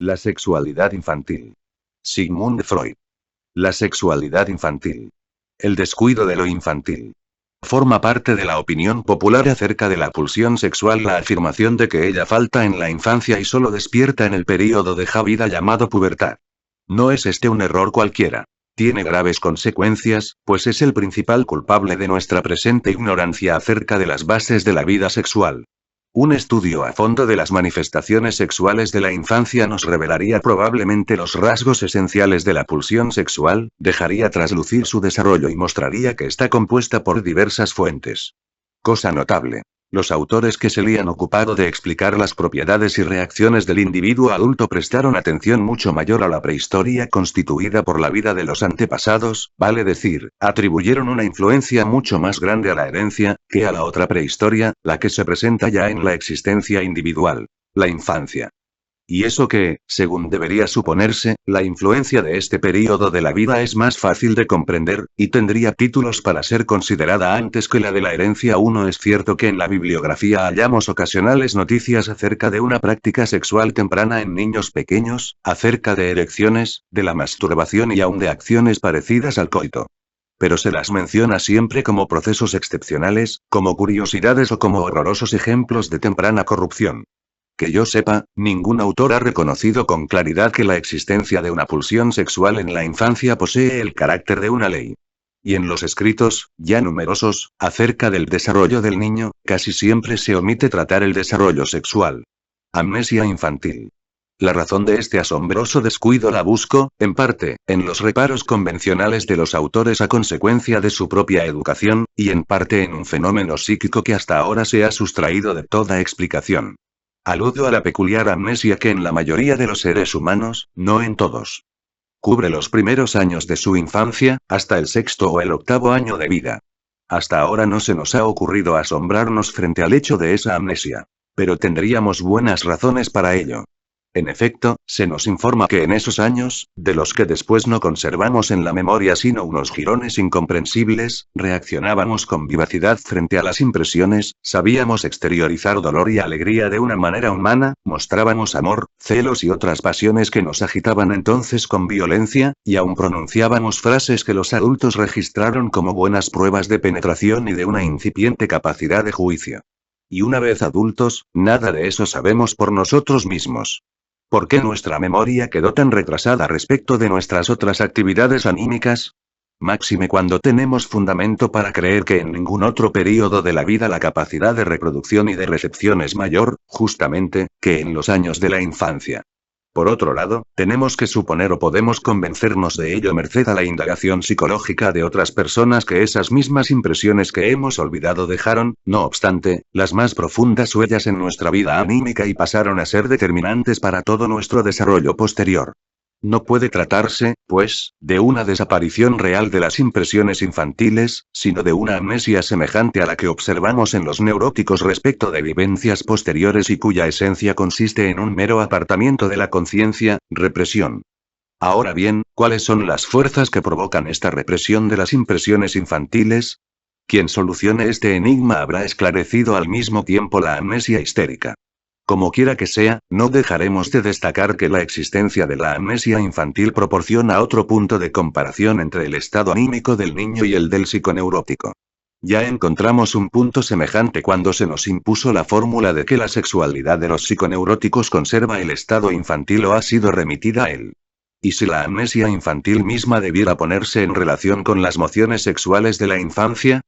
La sexualidad infantil. Sigmund Freud. La sexualidad infantil. El descuido de lo infantil. Forma parte de la opinión popular acerca de la pulsión sexual la afirmación de que ella falta en la infancia y solo despierta en el período de la vida llamado pubertad. No es este un error cualquiera. Tiene graves consecuencias, pues es el principal culpable de nuestra presente ignorancia acerca de las bases de la vida sexual. Un estudio a fondo de las manifestaciones sexuales de la infancia nos revelaría probablemente los rasgos esenciales de la pulsión sexual, dejaría traslucir su desarrollo y mostraría que está compuesta por diversas fuentes. Cosa notable. Los autores que se le han ocupado de explicar las propiedades y reacciones del individuo adulto prestaron atención mucho mayor a la prehistoria constituida por la vida de los antepasados, vale decir, atribuyeron una influencia mucho más grande a la herencia, que a la otra prehistoria, la que se presenta ya en la existencia individual, la infancia. Y eso que, según debería suponerse, la influencia de este período de la vida es más fácil de comprender, y tendría títulos para ser considerada antes que la de la herencia. Uno es cierto que en la bibliografía hallamos ocasionales noticias acerca de una práctica sexual temprana en niños pequeños, acerca de erecciones, de la masturbación y aun de acciones parecidas al coito. Pero se las menciona siempre como procesos excepcionales, como curiosidades o como horrorosos ejemplos de temprana corrupción. Que yo sepa, ningún autor ha reconocido con claridad que la existencia de una pulsión sexual en la infancia posee el carácter de una ley. Y en los escritos, ya numerosos, acerca del desarrollo del niño, casi siempre se omite tratar el desarrollo sexual. Amnesia infantil. La razón de este asombroso descuido la busco, en parte, en los reparos convencionales de los autores a consecuencia de su propia educación, y en parte en un fenómeno psíquico que hasta ahora se ha sustraído de toda explicación. Aludo a la peculiar amnesia que en la mayoría de los seres humanos, no en todos, cubre los primeros años de su infancia, hasta el sexto o el octavo año de vida. Hasta ahora no se nos ha ocurrido asombrarnos frente al hecho de esa amnesia. Pero tendríamos buenas razones para ello. En efecto, se nos informa que en esos años, de los que después no conservamos en la memoria sino unos jirones incomprensibles, reaccionábamos con vivacidad frente a las impresiones, sabíamos exteriorizar dolor y alegría de una manera humana, mostrábamos amor, celos y otras pasiones que nos agitaban entonces con violencia, y aún pronunciábamos frases que los adultos registraron como buenas pruebas de penetración y de una incipiente capacidad de juicio. Y una vez adultos, nada de eso sabemos por nosotros mismos. ¿Por qué nuestra memoria quedó tan retrasada respecto de nuestras otras actividades anímicas? Máxime cuando tenemos fundamento para creer que en ningún otro período de la vida la capacidad de reproducción y de recepción es mayor, justamente, que en los años de la infancia. Por otro lado, tenemos que suponer o podemos convencernos de ello merced a la indagación psicológica de otras personas que esas mismas impresiones que hemos olvidado dejaron, no obstante, las más profundas huellas en nuestra vida anímica y pasaron a ser determinantes para todo nuestro desarrollo posterior. No puede tratarse, pues, de una desaparición real de las impresiones infantiles, sino de una amnesia semejante a la que observamos en los neuróticos respecto de vivencias posteriores y cuya esencia consiste en un mero apartamiento de la conciencia, represión. Ahora bien, ¿cuáles son las fuerzas que provocan esta represión de las impresiones infantiles? Quien solucione este enigma habrá esclarecido al mismo tiempo la amnesia histérica. Como quiera que sea, no dejaremos de destacar que la existencia de la amnesia infantil proporciona otro punto de comparación entre el estado anímico del niño y el del psiconeurótico. Ya encontramos un punto semejante cuando se nos impuso la fórmula de que la sexualidad de los psiconeuróticos conserva el estado infantil o ha sido remitida a él. Y si la amnesia infantil misma debiera ponerse en relación con las mociones sexuales de la infancia,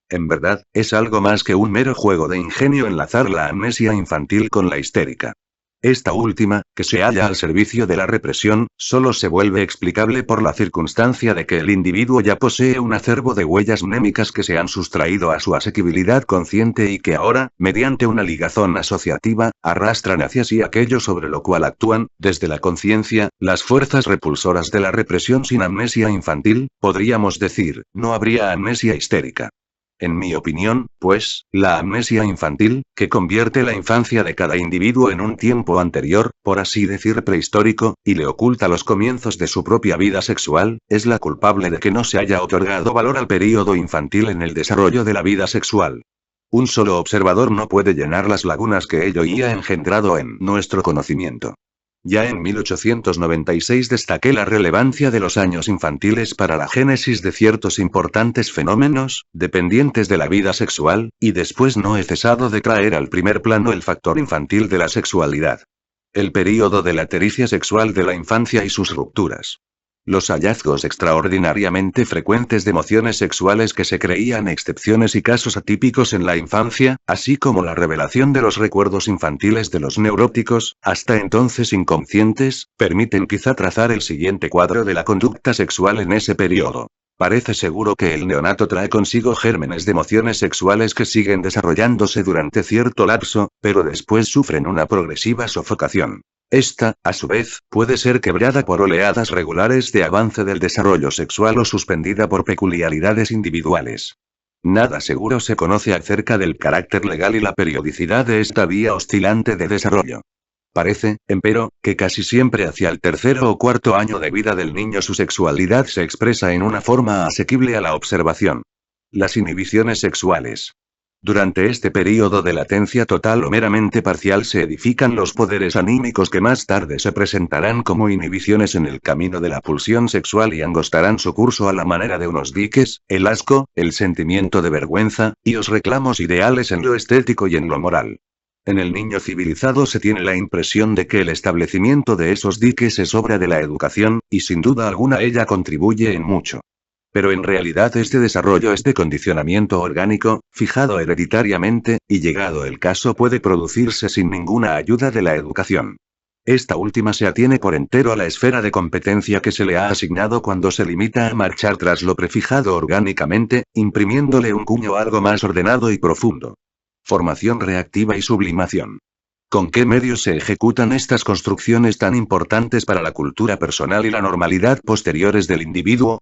en verdad, es algo más que un mero juego de ingenio enlazar la amnesia infantil con la histérica. Esta última, que se halla al servicio de la represión, solo se vuelve explicable por la circunstancia de que el individuo ya posee un acervo de huellas mnémicas que se han sustraído a su asequibilidad consciente y que ahora, mediante una ligazón asociativa, arrastran hacia sí aquello sobre lo cual actúan, desde la conciencia, las fuerzas repulsoras de la represión. Sin amnesia infantil, podríamos decir, no habría amnesia histérica. En mi opinión, pues, la amnesia infantil, que convierte la infancia de cada individuo en un tiempo anterior, por así decir prehistórico, y le oculta los comienzos de su propia vida sexual, es la culpable de que no se haya otorgado valor al período infantil en el desarrollo de la vida sexual. Un solo observador no puede llenar las lagunas que ello ha engendrado en nuestro conocimiento. Ya en 1896 destaqué la relevancia de los años infantiles para la génesis de ciertos importantes fenómenos, dependientes de la vida sexual, y después no he cesado de traer al primer plano el factor infantil de la sexualidad. El período de latericia sexual de la infancia y sus rupturas. Los hallazgos extraordinariamente frecuentes de emociones sexuales que se creían excepciones y casos atípicos en la infancia, así como la revelación de los recuerdos infantiles de los neuróticos, hasta entonces inconscientes, permiten quizá trazar el siguiente cuadro de la conducta sexual en ese periodo. Parece seguro que el neonato trae consigo gérmenes de emociones sexuales que siguen desarrollándose durante cierto lapso, pero después sufren una progresiva sofocación. Esta, a su vez, puede ser quebrada por oleadas regulares de avance del desarrollo sexual o suspendida por peculiaridades individuales. Nada seguro se conoce acerca del carácter legal y la periodicidad de esta vía oscilante de desarrollo. Parece, empero, que casi siempre hacia el tercero o cuarto año de vida del niño su sexualidad se expresa en una forma asequible a la observación. Las inhibiciones sexuales. Durante este período de latencia total o meramente parcial se edifican los poderes anímicos que más tarde se presentarán como inhibiciones en el camino de la pulsión sexual y angostarán su curso a la manera de unos diques, el asco, el sentimiento de vergüenza, y los reclamos ideales en lo estético y en lo moral. En el niño civilizado se tiene la impresión de que el establecimiento de esos diques es obra de la educación, y sin duda alguna ella contribuye en mucho. Pero en realidad este condicionamiento orgánico, fijado hereditariamente, y llegado el caso puede producirse sin ninguna ayuda de la educación. Esta última se atiene por entero a la esfera de competencia que se le ha asignado cuando se limita a marchar tras lo prefijado orgánicamente, imprimiéndole un cuño algo más ordenado y profundo. Formación reactiva y sublimación. ¿Con qué medios se ejecutan estas construcciones tan importantes para la cultura personal y la normalidad posteriores del individuo?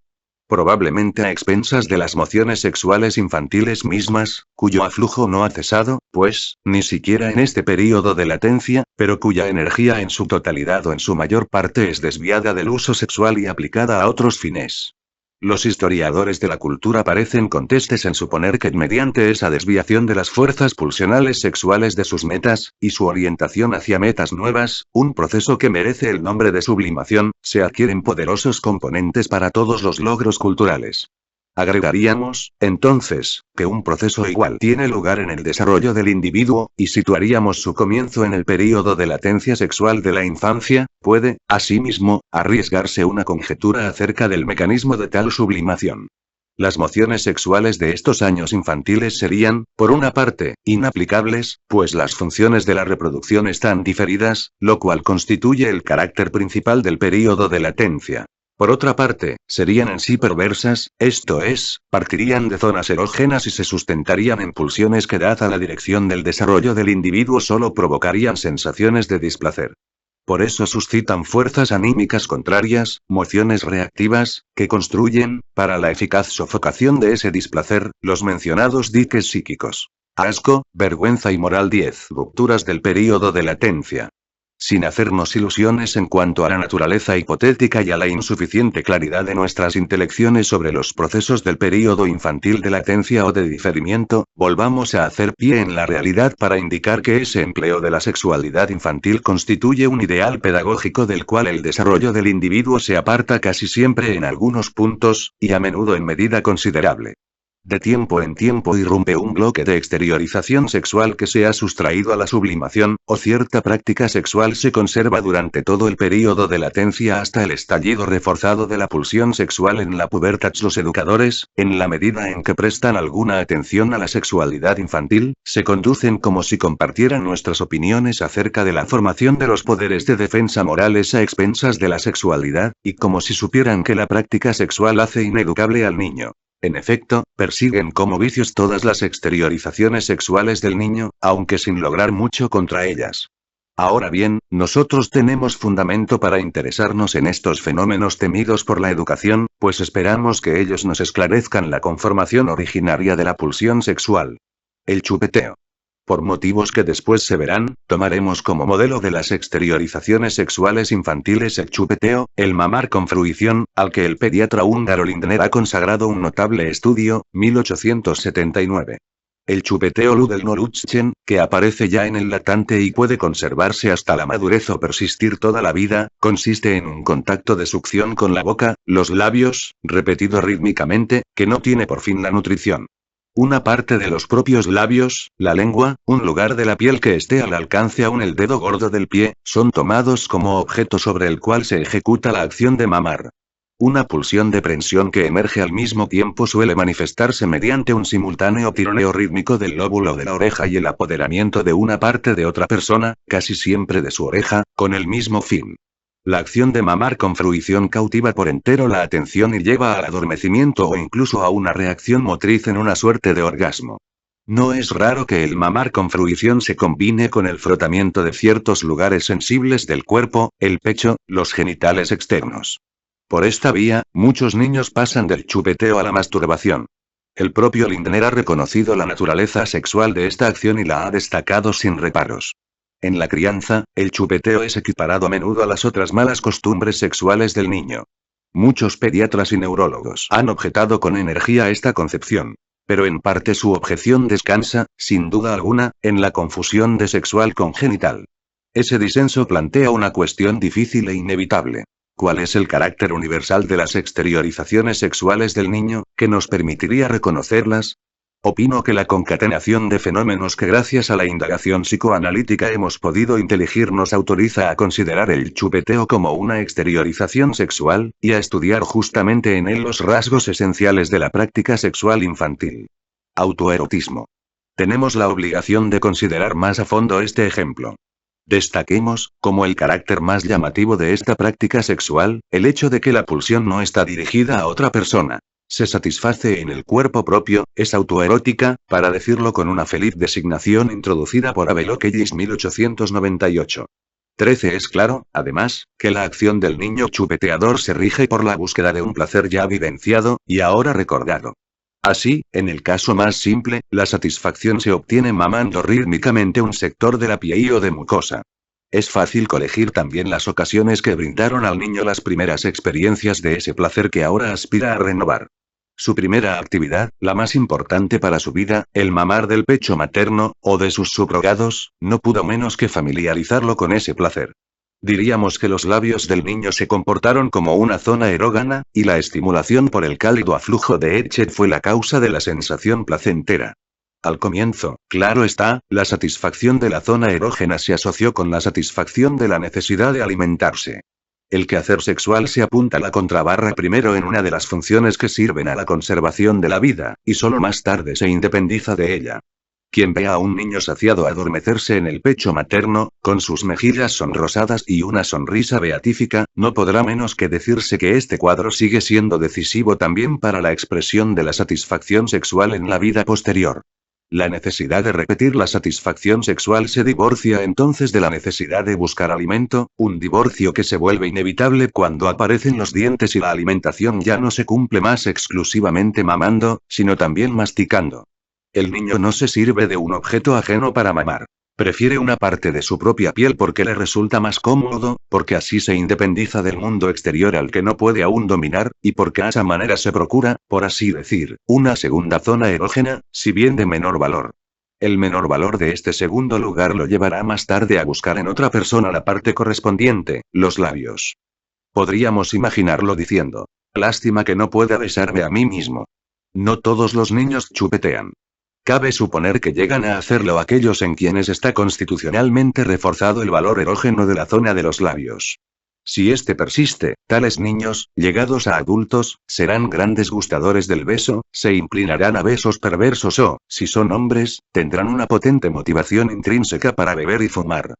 Probablemente a expensas de las mociones sexuales infantiles mismas, cuyo aflujo no ha cesado, pues, ni siquiera en este período de latencia, pero cuya energía en su totalidad o en su mayor parte es desviada del uso sexual y aplicada a otros fines. Los historiadores de la cultura parecen contestes en suponer que mediante esa desviación de las fuerzas pulsionales sexuales de sus metas, y su orientación hacia metas nuevas, un proceso que merece el nombre de sublimación, se adquieren poderosos componentes para todos los logros culturales. Agregaríamos, entonces, que un proceso igual tiene lugar en el desarrollo del individuo, y situaríamos su comienzo en el período de latencia sexual de la infancia. Puede, asimismo, arriesgarse una conjetura acerca del mecanismo de tal sublimación. Las mociones sexuales de estos años infantiles serían, por una parte, inaplicables, pues las funciones de la reproducción están diferidas, lo cual constituye el carácter principal del período de latencia. Por otra parte, serían en sí perversas, esto es, partirían de zonas erógenas y se sustentarían en pulsiones que dadas a la dirección del desarrollo del individuo solo provocarían sensaciones de displacer. Por eso suscitan fuerzas anímicas contrarias, mociones reactivas, que construyen, para la eficaz sofocación de ese displacer, los mencionados diques psíquicos. Asco, vergüenza y moral 10. Rupturas del período de latencia. Sin hacernos ilusiones en cuanto a la naturaleza hipotética y a la insuficiente claridad de nuestras intelecciones sobre los procesos del período infantil de latencia o de diferimiento, volvamos a hacer pie en la realidad para indicar que ese empleo de la sexualidad infantil constituye un ideal pedagógico del cual el desarrollo del individuo se aparta casi siempre en algunos puntos, y a menudo en medida considerable. De tiempo en tiempo irrumpe un bloque de exteriorización sexual que se ha sustraído a la sublimación, o cierta práctica sexual se conserva durante todo el período de latencia hasta el estallido reforzado de la pulsión sexual en la pubertad. Los educadores, en la medida en que prestan alguna atención a la sexualidad infantil, se conducen como si compartieran nuestras opiniones acerca de la formación de los poderes de defensa morales a expensas de la sexualidad, y como si supieran que la práctica sexual hace ineducable al niño. En efecto, persiguen como vicios todas las exteriorizaciones sexuales del niño, aunque sin lograr mucho contra ellas. Ahora bien, nosotros tenemos fundamento para interesarnos en estos fenómenos temidos por la educación, pues esperamos que ellos nos esclarezcan la conformación originaria de la pulsión sexual. El chupeteo. Por motivos que después se verán, tomaremos como modelo de las exteriorizaciones sexuales infantiles el chupeteo, el mamar con fruición, al que el pediatra húngaro Lindner ha consagrado un notable estudio, 1879. El chupeteo Ludelnolutzen, que aparece ya en el latente y puede conservarse hasta la madurez o persistir toda la vida, consiste en un contacto de succión con la boca, los labios, repetido rítmicamente, que no tiene por fin la nutrición. Una parte de los propios labios, la lengua, un lugar de la piel que esté al alcance aún el dedo gordo del pie, son tomados como objeto sobre el cual se ejecuta la acción de mamar. Una pulsión de prensión que emerge al mismo tiempo suele manifestarse mediante un simultáneo tironeo rítmico del lóbulo de la oreja y el apoderamiento de una parte de otra persona, casi siempre de su oreja, con el mismo fin. La acción de mamar con fruición cautiva por entero la atención y lleva al adormecimiento o incluso a una reacción motriz en una suerte de orgasmo. No es raro que el mamar con fruición se combine con el frotamiento de ciertos lugares sensibles del cuerpo, el pecho, los genitales externos. Por esta vía, muchos niños pasan del chupeteo a la masturbación. El propio Lindner ha reconocido la naturaleza sexual de esta acción y la ha destacado sin reparos. En la crianza, el chupeteo es equiparado a menudo a las otras malas costumbres sexuales del niño. Muchos pediatras y neurólogos han objetado con energía esta concepción. Pero en parte su objeción descansa, sin duda alguna, en la confusión de sexual con genital. Ese disenso plantea una cuestión difícil e inevitable. ¿Cuál es el carácter universal de las exteriorizaciones sexuales del niño, que nos permitiría reconocerlas? Opino que la concatenación de fenómenos que gracias a la indagación psicoanalítica hemos podido inteligir nos autoriza a considerar el chupeteo como una exteriorización sexual, y a estudiar justamente en él los rasgos esenciales de la práctica sexual infantil. Autoerotismo. Tenemos la obligación de considerar más a fondo este ejemplo. Destaquemos, como el carácter más llamativo de esta práctica sexual, el hecho de que la pulsión no está dirigida a otra persona. Se satisface en el cuerpo propio, es autoerótica, para decirlo con una feliz designación introducida por Abel Ockellis 1898. 13 Es claro, además, que la acción del niño chupeteador se rige por la búsqueda de un placer ya vivenciado, y ahora recordado. Así, en el caso más simple, la satisfacción se obtiene mamando rítmicamente un sector de la piel o de mucosa. Es fácil colegir también las ocasiones que brindaron al niño las primeras experiencias de ese placer que ahora aspira a renovar. Su primera actividad, la más importante para su vida, el mamar del pecho materno, o de sus subrogados, no pudo menos que familiarizarlo con ese placer. Diríamos que los labios del niño se comportaron como una zona erógena, y la estimulación por el cálido aflujo de Etchet fue la causa de la sensación placentera. Al comienzo, claro está, la satisfacción de la zona erógena se asoció con la satisfacción de la necesidad de alimentarse. El quehacer sexual se apunta a la contrabarra primero en una de las funciones que sirven a la conservación de la vida, y solo más tarde se independiza de ella. Quien ve a un niño saciado adormecerse en el pecho materno, con sus mejillas sonrosadas y una sonrisa beatífica, no podrá menos que decirse que este cuadro sigue siendo decisivo también para la expresión de la satisfacción sexual en la vida posterior. La necesidad de repetir la satisfacción sexual se divorcia entonces de la necesidad de buscar alimento, un divorcio que se vuelve inevitable cuando aparecen los dientes y la alimentación ya no se cumple más exclusivamente mamando, sino también masticando. El niño no se sirve de un objeto ajeno para mamar. Prefiere una parte de su propia piel porque le resulta más cómodo, porque así se independiza del mundo exterior al que no puede aún dominar, y porque a esa manera se procura, por así decir, una segunda zona erógena, si bien de menor valor. El menor valor de este segundo lugar lo llevará más tarde a buscar en otra persona la parte correspondiente, los labios. Podríamos imaginarlo diciendo: lástima que no pueda besarme a mí mismo. No todos los niños chupetean. Cabe suponer que llegan a hacerlo aquellos en quienes está constitucionalmente reforzado el valor erógeno de la zona de los labios. Si este persiste, tales niños, llegados a adultos, serán grandes gustadores del beso, se inclinarán a besos perversos o, si son hombres, tendrán una potente motivación intrínseca para beber y fumar.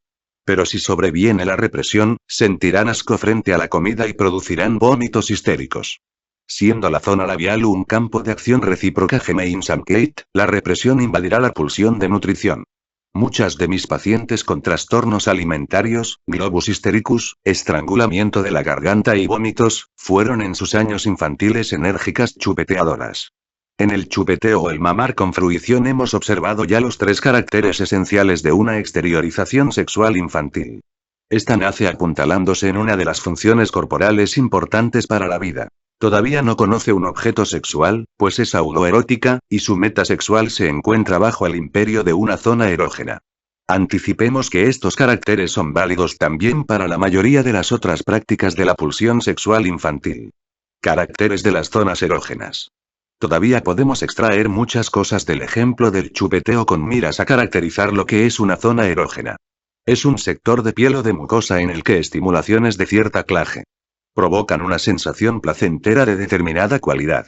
Pero si sobreviene la represión, sentirán asco frente a la comida y producirán vómitos histéricos. Siendo la zona labial un campo de acción recíproca Gemeinsamkeit, la represión invadirá la pulsión de nutrición. Muchas de mis pacientes con trastornos alimentarios, globus hystericus, estrangulamiento de la garganta y vómitos, fueron en sus años infantiles enérgicas chupeteadoras. En el chupeteo o el mamar con fruición hemos observado ya los tres caracteres esenciales de una exteriorización sexual infantil. Esta nace apuntalándose en una de las funciones corporales importantes para la vida. Todavía no conoce un objeto sexual, pues es autoerótica, y su meta sexual se encuentra bajo el imperio de una zona erógena. Anticipemos que estos caracteres son válidos también para la mayoría de las otras prácticas de la pulsión sexual infantil. Caracteres de las zonas erógenas. Todavía podemos extraer muchas cosas del ejemplo del chupeteo con miras a caracterizar lo que es una zona erógena. Es un sector de piel o de mucosa en el que estimulaciones de cierta clase provocan una sensación placentera de determinada cualidad.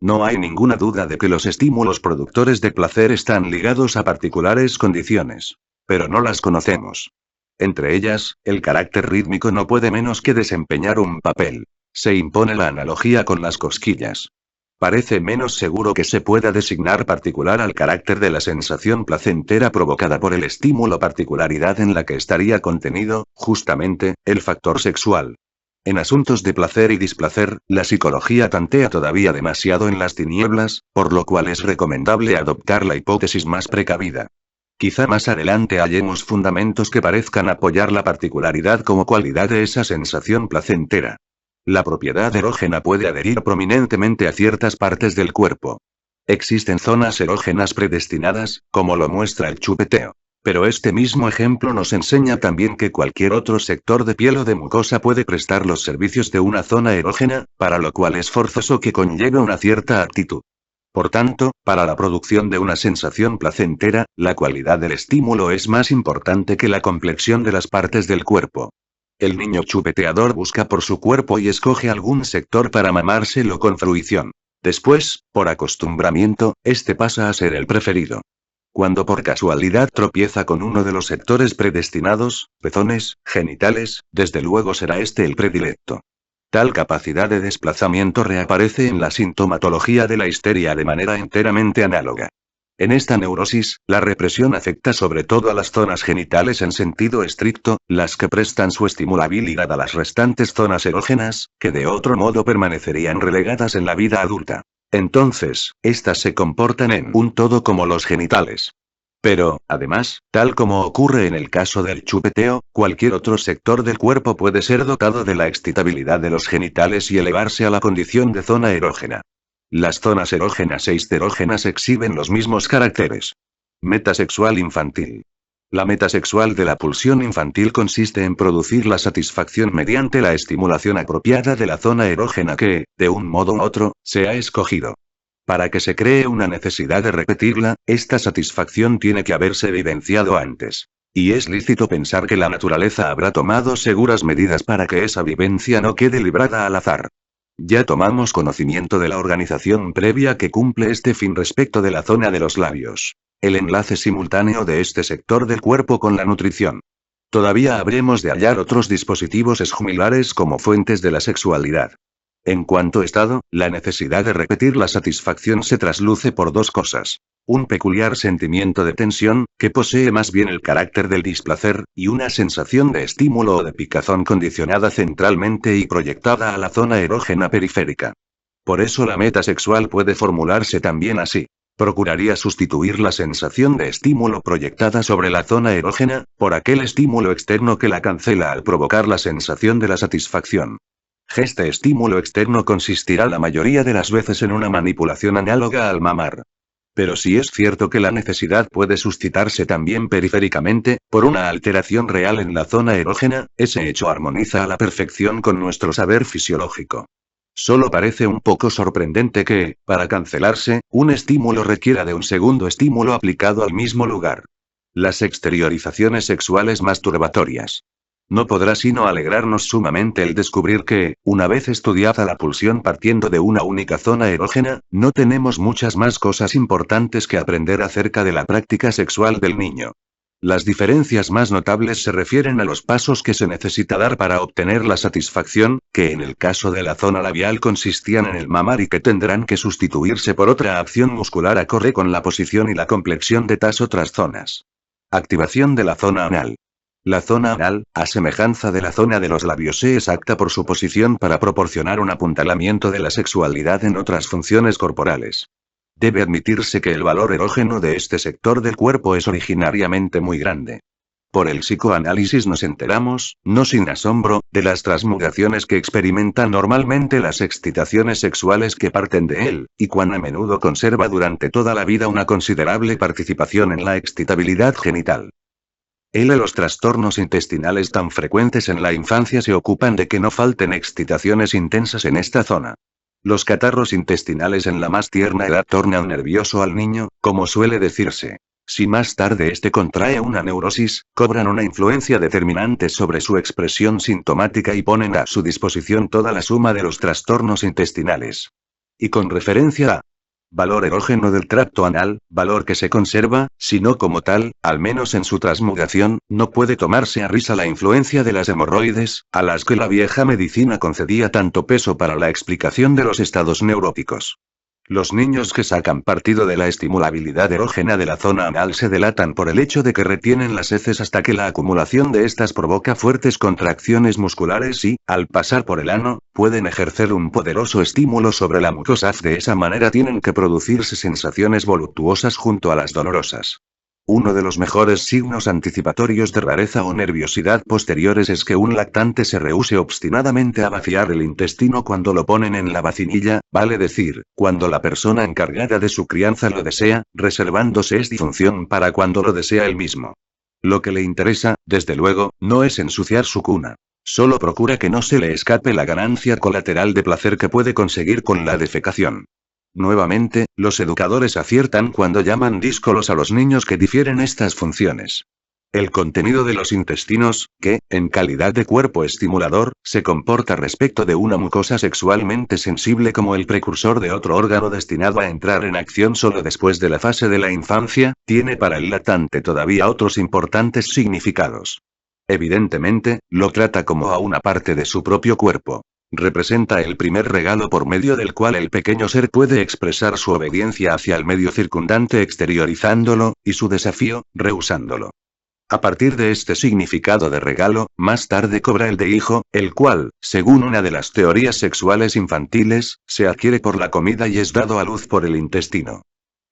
No hay ninguna duda de que los estímulos productores de placer están ligados a particulares condiciones. Pero no las conocemos. Entre ellas, el carácter rítmico no puede menos que desempeñar un papel. Se impone la analogía con las cosquillas. Parece menos seguro que se pueda designar particular al carácter de la sensación placentera provocada por el estímulo particularidad en la que estaría contenido, justamente, el factor sexual. En asuntos de placer y displacer, la psicología tantea todavía demasiado en las tinieblas, por lo cual es recomendable adoptar la hipótesis más precavida. Quizá más adelante hallemos fundamentos que parezcan apoyar la particularidad como cualidad de esa sensación placentera. La propiedad erógena puede adherir prominentemente a ciertas partes del cuerpo. Existen zonas erógenas predestinadas, como lo muestra el chupeteo. Pero este mismo ejemplo nos enseña también que cualquier otro sector de piel o de mucosa puede prestar los servicios de una zona erógena, para lo cual es forzoso que conlleve una cierta actitud. Por tanto, para la producción de una sensación placentera, la cualidad del estímulo es más importante que la complexión de las partes del cuerpo. El niño chupeteador busca por su cuerpo y escoge algún sector para mamárselo con fruición. Después, por acostumbramiento, este pasa a ser el preferido. Cuando por casualidad tropieza con uno de los sectores predestinados, pezones, genitales, desde luego será este el predilecto. Tal capacidad de desplazamiento reaparece en la sintomatología de la histeria de manera enteramente análoga. En esta neurosis, la represión afecta sobre todo a las zonas genitales en sentido estricto, las que prestan su estimulabilidad a las restantes zonas erógenas, que de otro modo permanecerían relegadas en la vida adulta. Entonces, estas se comportan en un todo como los genitales. Pero, además, tal como ocurre en el caso del chupeteo, cualquier otro sector del cuerpo puede ser dotado de la excitabilidad de los genitales y elevarse a la condición de zona erógena. Las zonas erógenas e histerógenas exhiben los mismos caracteres. Meta sexual infantil. La meta sexual de la pulsión infantil consiste en producir la satisfacción mediante la estimulación apropiada de la zona erógena que, de un modo u otro, se ha escogido. Para que se cree una necesidad de repetirla, esta satisfacción tiene que haberse vivenciado antes. Y es lícito pensar que la naturaleza habrá tomado seguras medidas para que esa vivencia no quede librada al azar. Ya tomamos conocimiento de la organización previa que cumple este fin respecto de la zona de los labios. El enlace simultáneo de este sector del cuerpo con la nutrición. Todavía habremos de hallar otros dispositivos esjumilares como fuentes de la sexualidad. En cuanto estado, la necesidad de repetir la satisfacción se trasluce por dos cosas. Un peculiar sentimiento de tensión, que posee más bien el carácter del displacer, y una sensación de estímulo o de picazón condicionada centralmente y proyectada a la zona erógena periférica. Por eso la meta sexual puede formularse también así. Procuraría sustituir la sensación de estímulo proyectada sobre la zona erógena, por aquel estímulo externo que la cancela al provocar la sensación de la satisfacción. Este estímulo externo consistirá la mayoría de las veces en una manipulación análoga al mamar. Pero si es cierto que la necesidad puede suscitarse también periféricamente, por una alteración real en la zona erógena, ese hecho armoniza a la perfección con nuestro saber fisiológico. Solo parece un poco sorprendente que, para cancelarse, un estímulo requiera de un segundo estímulo aplicado al mismo lugar. Las exteriorizaciones sexuales masturbatorias. No podrá sino alegrarnos sumamente el descubrir que, una vez estudiada la pulsión partiendo de una única zona erógena, no tenemos muchas más cosas importantes que aprender acerca de la práctica sexual del niño. Las diferencias más notables se refieren a los pasos que se necesita dar para obtener la satisfacción, que en el caso de la zona labial consistían en el mamar y que tendrán que sustituirse por otra acción muscular acorde con la posición y la complexión de tas otras zonas. Activación de la zona anal. La zona anal, a semejanza de la zona de los labios, es apta por su posición para proporcionar un apuntalamiento de la sexualidad en otras funciones corporales. Debe admitirse que el valor erógeno de este sector del cuerpo es originariamente muy grande. Por el psicoanálisis nos enteramos, no sin asombro, de las transmutaciones que experimentan normalmente las excitaciones sexuales que parten de él, y cuán a menudo conserva durante toda la vida una considerable participación en la excitabilidad genital. Los trastornos intestinales tan frecuentes en la infancia se ocupan de que no falten excitaciones intensas en esta zona. Los catarros intestinales en la más tierna edad tornan nervioso al niño, como suele decirse. Si más tarde este contrae una neurosis, cobran una influencia determinante sobre su expresión sintomática y ponen a su disposición toda la suma de los trastornos intestinales. Y con referencia a valor erógeno del tracto anal, valor que se conserva, si no como tal, al menos en su transmutación, no puede tomarse a risa la influencia de las hemorroides, a las que la vieja medicina concedía tanto peso para la explicación de los estados neuróticos. Los niños que sacan partido de la estimulabilidad erógena de la zona anal se delatan por el hecho de que retienen las heces hasta que la acumulación de estas provoca fuertes contracciones musculares y, al pasar por el ano, pueden ejercer un poderoso estímulo sobre la mucosa. De esa manera tienen que producirse sensaciones voluptuosas junto a las dolorosas. Uno de los mejores signos anticipatorios de rareza o nerviosidad posteriores es que un lactante se rehúse obstinadamente a vaciar el intestino cuando lo ponen en la vacinilla, vale decir, cuando la persona encargada de su crianza lo desea, reservándose esta función para cuando lo desea él mismo. Lo que le interesa, desde luego, no es ensuciar su cuna. Solo procura que no se le escape la ganancia colateral de placer que puede conseguir con la defecación. Nuevamente, los educadores aciertan cuando llaman díscolos a los niños que difieren estas funciones. El contenido de los intestinos, que, en calidad de cuerpo estimulador, se comporta respecto de una mucosa sexualmente sensible como el precursor de otro órgano destinado a entrar en acción solo después de la fase de la infancia, tiene para el lactante todavía otros importantes significados. Evidentemente, lo trata como a una parte de su propio cuerpo. Representa el primer regalo por medio del cual el pequeño ser puede expresar su obediencia hacia el medio circundante exteriorizándolo, y su desafío, rehusándolo. A partir de este significado de regalo, más tarde cobra el de hijo, el cual, según una de las teorías sexuales infantiles, se adquiere por la comida y es dado a luz por el intestino.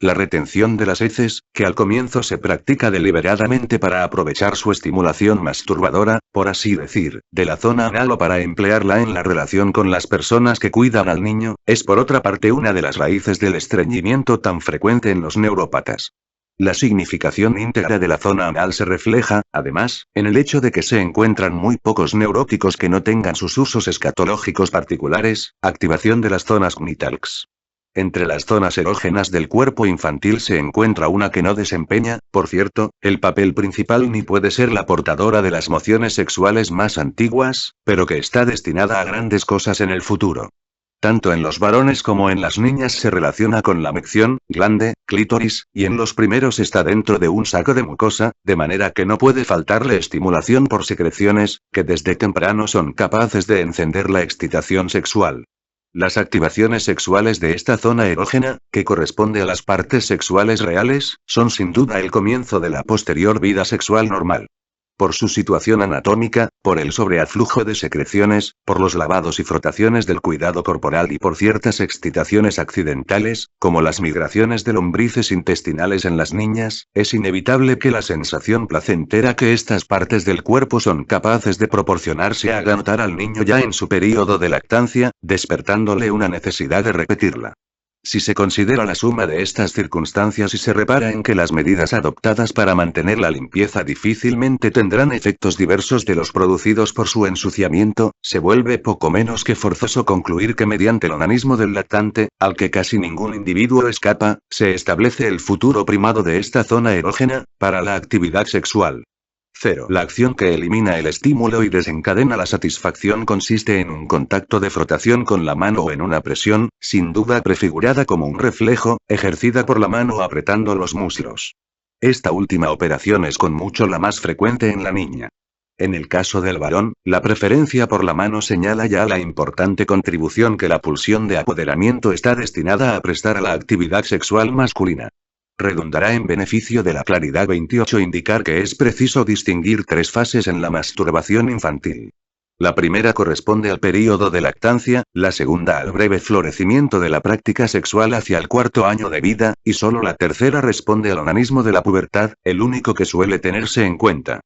La retención de las heces, que al comienzo se practica deliberadamente para aprovechar su estimulación masturbadora, por así decir, de la zona anal o para emplearla en la relación con las personas que cuidan al niño, es por otra parte una de las raíces del estreñimiento tan frecuente en los neurópatas. La significación íntegra de la zona anal se refleja, además, en el hecho de que se encuentran muy pocos neuróticos que no tengan sus usos escatológicos particulares, activación de las zonas genitales. Entre las zonas erógenas del cuerpo infantil se encuentra una que no desempeña, por cierto, el papel principal ni puede ser la portadora de las mociones sexuales más antiguas, pero que está destinada a grandes cosas en el futuro. Tanto en los varones como en las niñas se relaciona con la mección, glande, clítoris, y en los primeros está dentro de un saco de mucosa, de manera que no puede faltarle estimulación por secreciones, que desde temprano son capaces de encender la excitación sexual. Las activaciones sexuales de esta zona erógena, que corresponde a las partes sexuales reales, son sin duda el comienzo de la posterior vida sexual normal. Por su situación anatómica, por el sobreaflujo de secreciones, por los lavados y frotaciones del cuidado corporal y por ciertas excitaciones accidentales, como las migraciones de lombrices intestinales en las niñas, es inevitable que la sensación placentera que estas partes del cuerpo son capaces de proporcionar se haga notar al niño ya en su período de lactancia, despertándole una necesidad de repetirla. Si se considera la suma de estas circunstancias y se repara en que las medidas adoptadas para mantener la limpieza difícilmente tendrán efectos diversos de los producidos por su ensuciamiento, se vuelve poco menos que forzoso concluir que mediante el onanismo del lactante, al que casi ningún individuo escapa, se establece el futuro primado de esta zona erógena, para la actividad sexual. 0. La acción que elimina el estímulo y desencadena la satisfacción consiste en un contacto de frotación con la mano o en una presión, sin duda prefigurada como un reflejo, ejercida por la mano apretando los muslos. Esta última operación es con mucho la más frecuente en la niña. En el caso del varón, la preferencia por la mano señala ya la importante contribución que la pulsión de apoderamiento está destinada a prestar a la actividad sexual masculina. Redundará en beneficio de la claridad 28 indicar que es preciso distinguir 3 fases en la masturbación infantil. La primera corresponde al período de lactancia, la segunda al breve florecimiento de la práctica sexual hacia el 4º año de vida, y solo la tercera responde al onanismo de la pubertad, el único que suele tenerse en cuenta.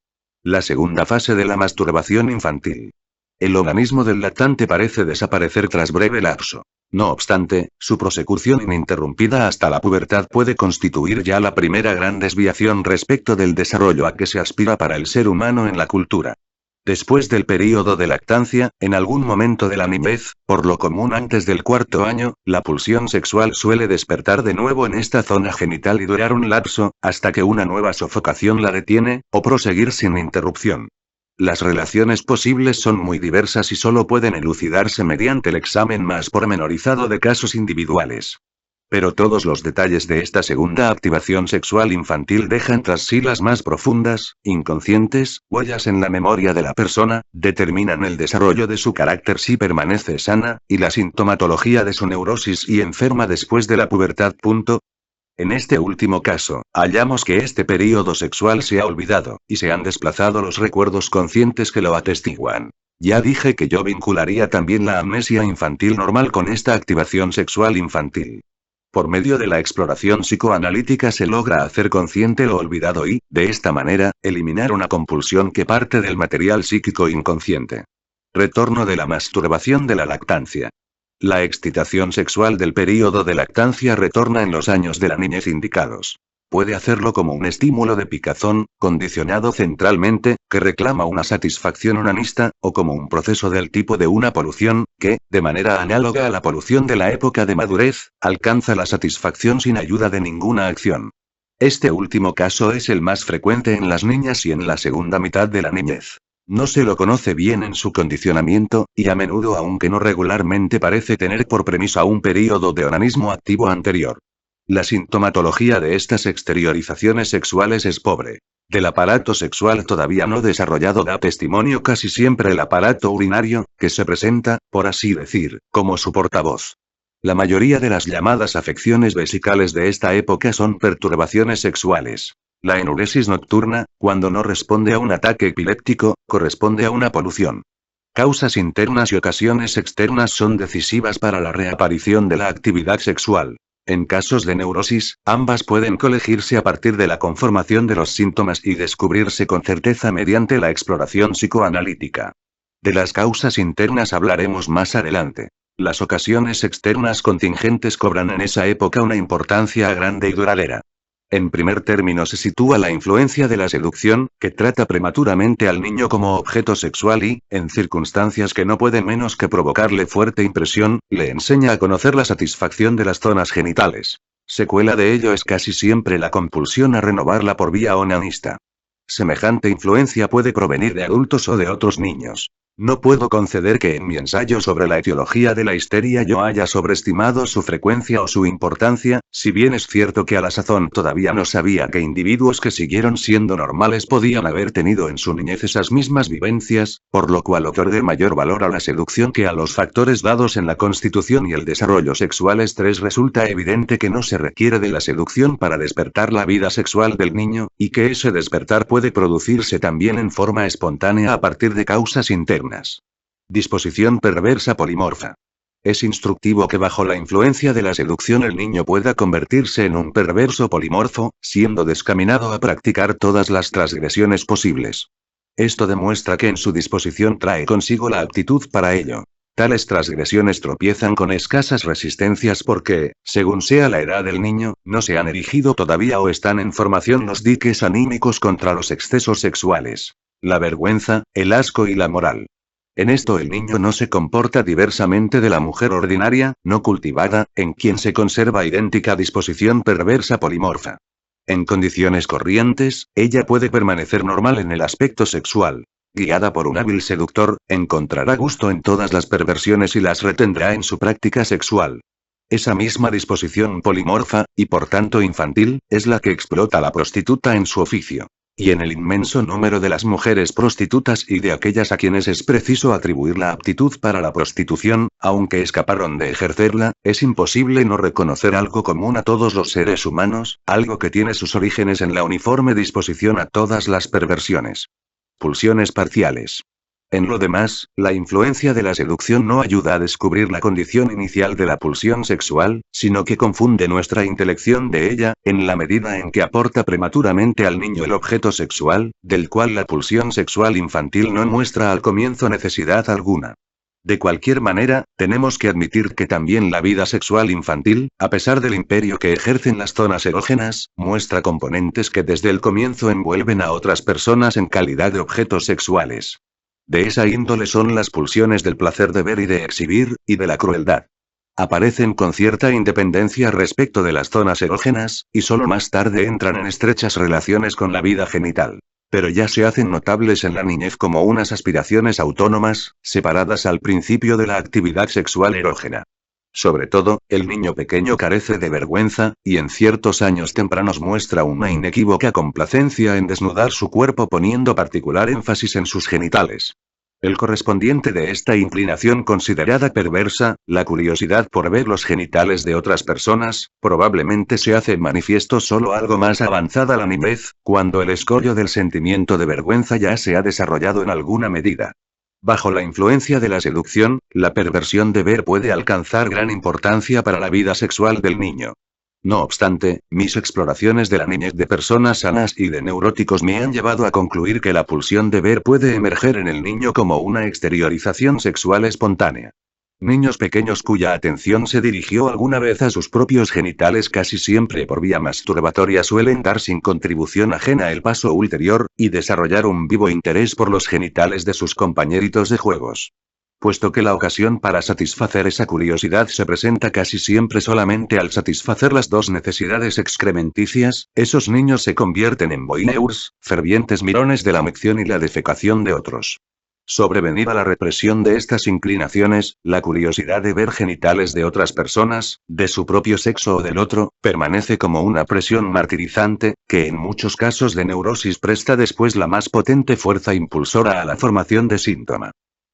La segunda fase de la masturbación infantil. El onanismo del lactante parece desaparecer tras breve lapso. No obstante, su prosecución ininterrumpida hasta la pubertad puede constituir ya la primera gran desviación respecto del desarrollo a que se aspira para el ser humano en la cultura. Después del período de lactancia, en algún momento de la niñez, por lo común antes del cuarto año, la pulsión sexual suele despertar de nuevo en esta zona genital y durar un lapso, hasta que una nueva sofocación la detiene, o proseguir sin interrupción. Las relaciones posibles son muy diversas y solo pueden elucidarse mediante el examen más pormenorizado de casos individuales. Pero todos los detalles de esta segunda activación sexual infantil dejan tras sí las más profundas, inconscientes, huellas en la memoria de la persona, determinan el desarrollo de su carácter si permanece sana, y la sintomatología de su neurosis y enferma después de la pubertad. En este último caso, hallamos que este período sexual se ha olvidado, y se han desplazado los recuerdos conscientes que lo atestiguan. Ya dije que yo vincularía también la amnesia infantil normal con esta activación sexual infantil. Por medio de la exploración psicoanalítica se logra hacer consciente lo olvidado y, de esta manera, eliminar una compulsión que parte del material psíquico inconsciente. Retorno de la masturbación de la lactancia. La excitación sexual del período de lactancia retorna en los años de la niñez indicados. Puede hacerlo como un estímulo de picazón, condicionado centralmente, que reclama una satisfacción onanista, o como un proceso del tipo de una polución, que, de manera análoga a la polución de la época de madurez, alcanza la satisfacción sin ayuda de ninguna acción. Este último caso es el más frecuente en las niñas y en la segunda mitad de la niñez. No se lo conoce bien en su condicionamiento, y a menudo aunque no regularmente parece tener por premisa un período de onanismo activo anterior. La sintomatología de estas exteriorizaciones sexuales es pobre. Del aparato sexual todavía no desarrollado da testimonio casi siempre el aparato urinario, que se presenta, por así decir, como su portavoz. La mayoría de las llamadas afecciones vesicales de esta época son perturbaciones sexuales. La enuresis nocturna, cuando no responde a un ataque epiléptico, corresponde a una polución. Causas internas y ocasiones externas son decisivas para la reaparición de la actividad sexual. En casos de neurosis, ambas pueden colegirse a partir de la conformación de los síntomas y descubrirse con certeza mediante la exploración psicoanalítica. De las causas internas hablaremos más adelante. Las ocasiones externas contingentes cobran en esa época una importancia grande y duradera. En primer término se sitúa la influencia de la seducción, que trata prematuramente al niño como objeto sexual y, en circunstancias que no pueden menos que provocarle fuerte impresión, le enseña a conocer la satisfacción de las zonas genitales. Secuela de ello es casi siempre la compulsión a renovarla por vía onanista. Semejante influencia puede provenir de adultos o de otros niños. No puedo conceder que en mi ensayo sobre la etiología de la histeria yo haya sobreestimado su frecuencia o su importancia, si bien es cierto que a la sazón todavía no sabía que individuos que siguieron siendo normales podían haber tenido en su niñez esas mismas vivencias, por lo cual otorgué mayor valor a la seducción que a los factores dados en la constitución y el desarrollo sexuales. 3. Resulta evidente que no se requiere de la seducción para despertar la vida sexual del niño, y que ese despertar puede producirse también en forma espontánea a partir de causas internas. Disposición perversa polimorfa. Es instructivo que bajo la influencia de la seducción el niño pueda convertirse en un perverso polimorfo, siendo descaminado a practicar todas las transgresiones posibles. Esto demuestra que en su disposición trae consigo la aptitud para ello. Tales transgresiones tropiezan con escasas resistencias porque, según sea la edad del niño, no se han erigido todavía o están en formación los diques anímicos contra los excesos sexuales. La vergüenza, el asco y la moral. En esto el niño no se comporta diversamente de la mujer ordinaria, no cultivada, en quien se conserva idéntica disposición perversa polimorfa. En condiciones corrientes, ella puede permanecer normal en el aspecto sexual. Guiada por un hábil seductor, encontrará gusto en todas las perversiones y las retendrá en su práctica sexual. Esa misma disposición polimorfa, y por tanto infantil, es la que explota a la prostituta en su oficio. Y en el inmenso número de las mujeres prostitutas y de aquellas a quienes es preciso atribuir la aptitud para la prostitución, aunque escaparon de ejercerla, es imposible no reconocer algo común a todos los seres humanos, algo que tiene sus orígenes en la uniforme disposición a todas las perversiones. Pulsiones parciales. En lo demás, la influencia de la seducción no ayuda a descubrir la condición inicial de la pulsión sexual, sino que confunde nuestra intelección de ella, en la medida en que aporta prematuramente al niño el objeto sexual, del cual la pulsión sexual infantil no muestra al comienzo necesidad alguna. De cualquier manera, tenemos que admitir que también la vida sexual infantil, a pesar del imperio que ejercen las zonas erógenas, muestra componentes que desde el comienzo envuelven a otras personas en calidad de objetos sexuales. De esa índole son las pulsiones del placer de ver y de exhibir, y de la crueldad. Aparecen con cierta independencia respecto de las zonas erógenas, y solo más tarde entran en estrechas relaciones con la vida genital. Pero ya se hacen notables en la niñez como unas aspiraciones autónomas, separadas al principio de la actividad sexual erógena. Sobre todo, el niño pequeño carece de vergüenza, y en ciertos años tempranos muestra una inequívoca complacencia en desnudar su cuerpo poniendo particular énfasis en sus genitales. El correspondiente de esta inclinación considerada perversa, la curiosidad por ver los genitales de otras personas, probablemente se hace manifiesto solo algo más avanzada la niñez, cuando el escollo del sentimiento de vergüenza ya se ha desarrollado en alguna medida. Bajo la influencia de la seducción, la perversión de ver puede alcanzar gran importancia para la vida sexual del niño. No obstante, mis exploraciones de la niñez de personas sanas y de neuróticos me han llevado a concluir que la pulsión de ver puede emerger en el niño como una exteriorización sexual espontánea. Niños pequeños cuya atención se dirigió alguna vez a sus propios genitales casi siempre por vía masturbatoria suelen dar sin contribución ajena el paso ulterior, y desarrollar un vivo interés por los genitales de sus compañeritos de juegos. Puesto que la ocasión para satisfacer esa curiosidad se presenta casi siempre solamente al satisfacer las dos necesidades excrementicias, esos niños se convierten en voyeurs, fervientes mirones de la micción y la defecación de otros. Sobrevenida la represión de estas inclinaciones, la curiosidad de ver genitales de otras personas, de su propio sexo o del otro, permanece como una presión martirizante, que en muchos casos de neurosis presta después la más potente fuerza impulsora a la formación de síntoma.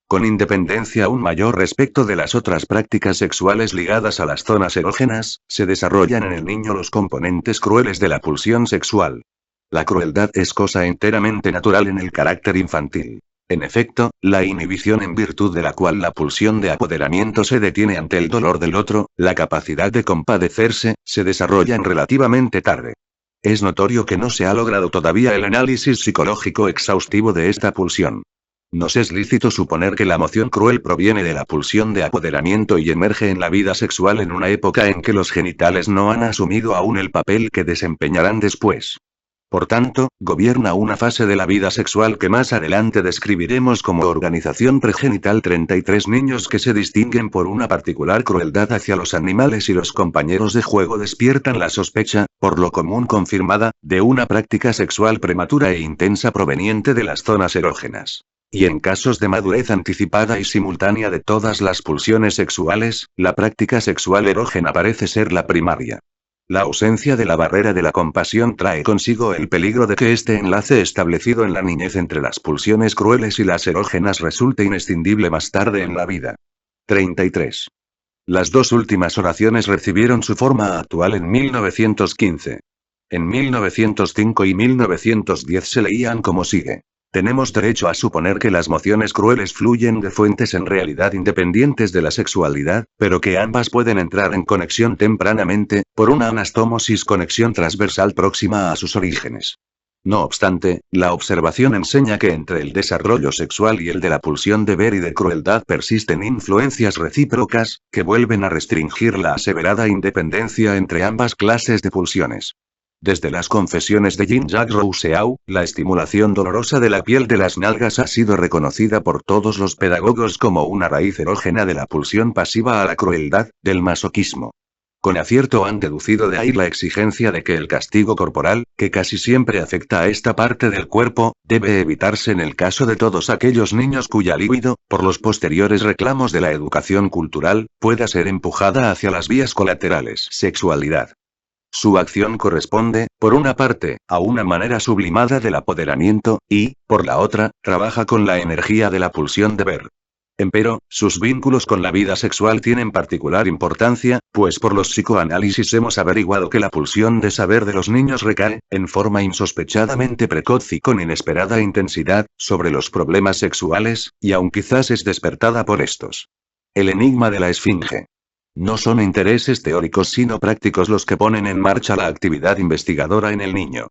Con independencia aún mayor respecto de las otras prácticas sexuales ligadas a las zonas erógenas, se desarrollan en el niño los componentes crueles de la pulsión sexual. La crueldad es cosa enteramente natural en el carácter infantil. En efecto, la inhibición en virtud de la cual la pulsión de apoderamiento se detiene ante el dolor del otro, la capacidad de compadecerse, se desarrollan relativamente tarde. Es notorio que no se ha logrado todavía el análisis psicológico exhaustivo de esta pulsión. Nos es lícito suponer que la emoción cruel proviene de la pulsión de apoderamiento y emerge en la vida sexual en una época en que los genitales no han asumido aún el papel que desempeñarán después. Por tanto, gobierna una fase de la vida sexual que más adelante describiremos como organización pregenital. 33 niños que se distinguen por una particular crueldad hacia los animales y los compañeros de juego despiertan la sospecha, por lo común confirmada, de una práctica sexual prematura e intensa proveniente de las zonas erógenas. Y en casos de madurez anticipada y simultánea de todas las pulsiones sexuales, la práctica sexual erógena parece ser la primaria. La ausencia de la barrera de la compasión trae consigo el peligro de que este enlace establecido en la niñez entre las pulsiones crueles y las erógenas resulte inescindible más tarde en la vida. 33. Las dos últimas oraciones recibieron su forma actual en 1915. En 1905 y 1910 se leían como sigue. Tenemos derecho a suponer que las mociones crueles fluyen de fuentes en realidad independientes de la sexualidad, pero que ambas pueden entrar en conexión tempranamente, por una anastomosis conexión transversal próxima a sus orígenes. No obstante, la observación enseña que entre el desarrollo sexual y el de la pulsión de ver y de crueldad persisten influencias recíprocas, que vuelven a restringir la aseverada independencia entre ambas clases de pulsiones. Desde las confesiones de Jean-Jacques Rousseau, la estimulación dolorosa de la piel de las nalgas ha sido reconocida por todos los pedagogos como una raíz erógena de la pulsión pasiva a la crueldad, del masoquismo. Con acierto han deducido de ahí la exigencia de que el castigo corporal, que casi siempre afecta a esta parte del cuerpo, debe evitarse en el caso de todos aquellos niños cuya libido, por los posteriores reclamos de la educación cultural, pueda ser empujada hacia las vías colaterales. Sexualidad. Su acción corresponde, por una parte, a una manera sublimada del apoderamiento, y, por la otra, trabaja con la energía de la pulsión de ver. Empero, sus vínculos con la vida sexual tienen particular importancia, pues por los psicoanálisis hemos averiguado que la pulsión de saber de los niños recae, en forma insospechadamente precoz y con inesperada intensidad, sobre los problemas sexuales, y aun quizás es despertada por estos. El enigma de la esfinge. No son intereses teóricos sino prácticos los que ponen en marcha la actividad investigadora en el niño.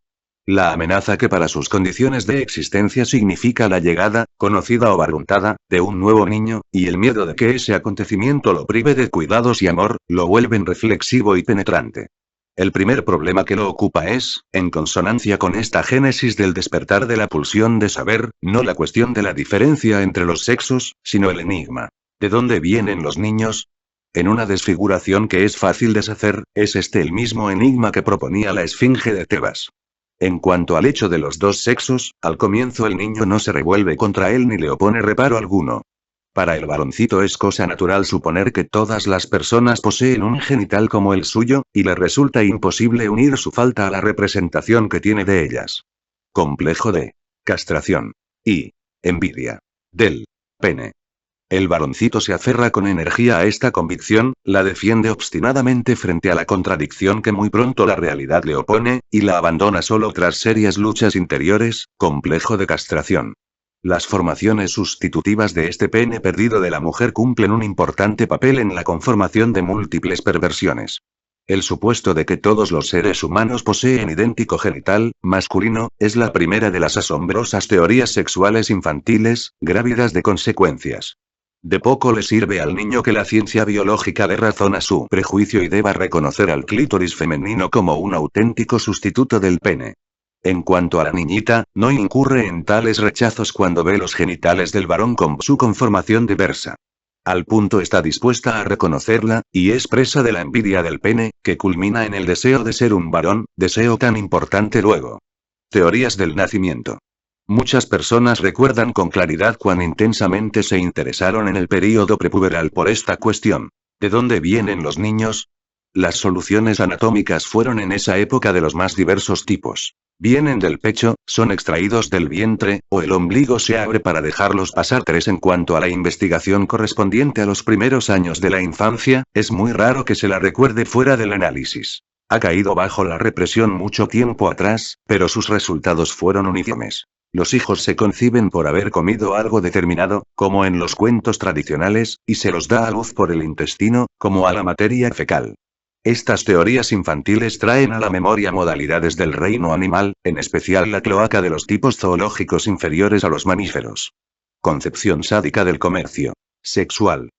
La amenaza que para sus condiciones de existencia significa la llegada, conocida o barruntada, de un nuevo niño, y el miedo de que ese acontecimiento lo prive de cuidados y amor, lo vuelven reflexivo y penetrante. El primer problema que lo ocupa es, en consonancia con esta génesis del despertar de la pulsión de saber, no la cuestión de la diferencia entre los sexos, sino el enigma. ¿De dónde vienen los niños? En una desfiguración que es fácil deshacer, es este el mismo enigma que proponía la Esfinge de Tebas. En cuanto al hecho de los dos sexos, al comienzo el niño no se revuelve contra él ni le opone reparo alguno. Para el varoncito es cosa natural suponer que todas las personas poseen un genital como el suyo, y le resulta imposible unir su falta a la representación que tiene de ellas. Complejo de castración y envidia del pene. El varoncito se aferra con energía a esta convicción, la defiende obstinadamente frente a la contradicción que muy pronto la realidad le opone, y la abandona solo tras serias luchas interiores, complejo de castración. Las formaciones sustitutivas de este pene perdido de la mujer cumplen un importante papel en la conformación de múltiples perversiones. El supuesto de que todos los seres humanos poseen idéntico genital, masculino, es la primera de las asombrosas teorías sexuales infantiles, grávidas de consecuencias. De poco le sirve al niño que la ciencia biológica dé razón a su prejuicio y deba reconocer al clítoris femenino como un auténtico sustituto del pene. En cuanto a la niñita, no incurre en tales rechazos cuando ve los genitales del varón con su conformación diversa. Al punto está dispuesta a reconocerla, y es presa de la envidia del pene, que culmina en el deseo de ser un varón, deseo tan importante luego. Teorías del nacimiento. Muchas personas recuerdan con claridad cuán intensamente se interesaron en el período prepuberal por esta cuestión. ¿De dónde vienen los niños? Las soluciones anatómicas fueron en esa época de los más diversos tipos. Vienen del pecho, son extraídos del vientre, o el ombligo se abre para dejarlos pasar. En cuanto a la investigación correspondiente a los primeros años de la infancia, es muy raro que se la recuerde fuera del análisis. Ha caído bajo la represión mucho tiempo atrás, pero sus resultados fueron uniformes. Los hijos se conciben por haber comido algo determinado, como en los cuentos tradicionales, y se los da a luz por el intestino, como a la materia fecal. Estas teorías infantiles traen a la memoria modalidades del reino animal, en especial la cloaca de los tipos zoológicos inferiores a los mamíferos. Concepción sádica del comercio sexual.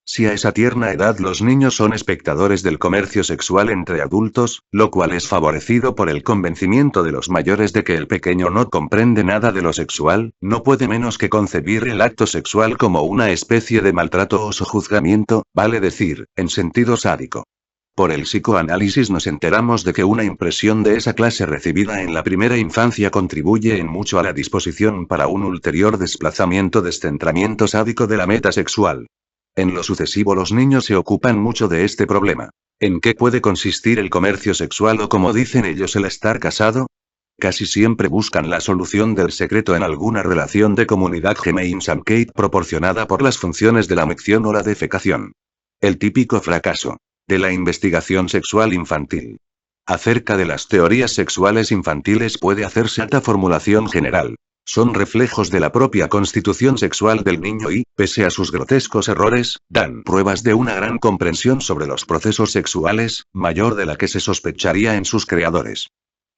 Si a esa tierna edad los niños son espectadores del comercio sexual entre adultos, lo cual es favorecido por el convencimiento de los mayores de que el pequeño no comprende nada de lo sexual, no puede menos que concebir el acto sexual como una especie de maltrato o sojuzgamiento, vale decir, en sentido sádico. Por el psicoanálisis nos enteramos de que una impresión de esa clase recibida en la primera infancia contribuye en mucho a la disposición para un ulterior descentramiento sádico de la meta sexual. En lo sucesivo los niños se ocupan mucho de este problema. ¿En qué puede consistir el comercio sexual o como dicen ellos el estar casado? Casi siempre buscan la solución del secreto en alguna relación de comunidad Gemeinsamkeit proporcionada por las funciones de la micción o la defecación. El típico fracaso de la investigación sexual infantil. Acerca de las teorías sexuales infantiles puede hacerse alta formulación general. Son reflejos de la propia constitución sexual del niño y, pese a sus grotescos errores, dan pruebas de una gran comprensión sobre los procesos sexuales, mayor de la que se sospecharía en sus creadores.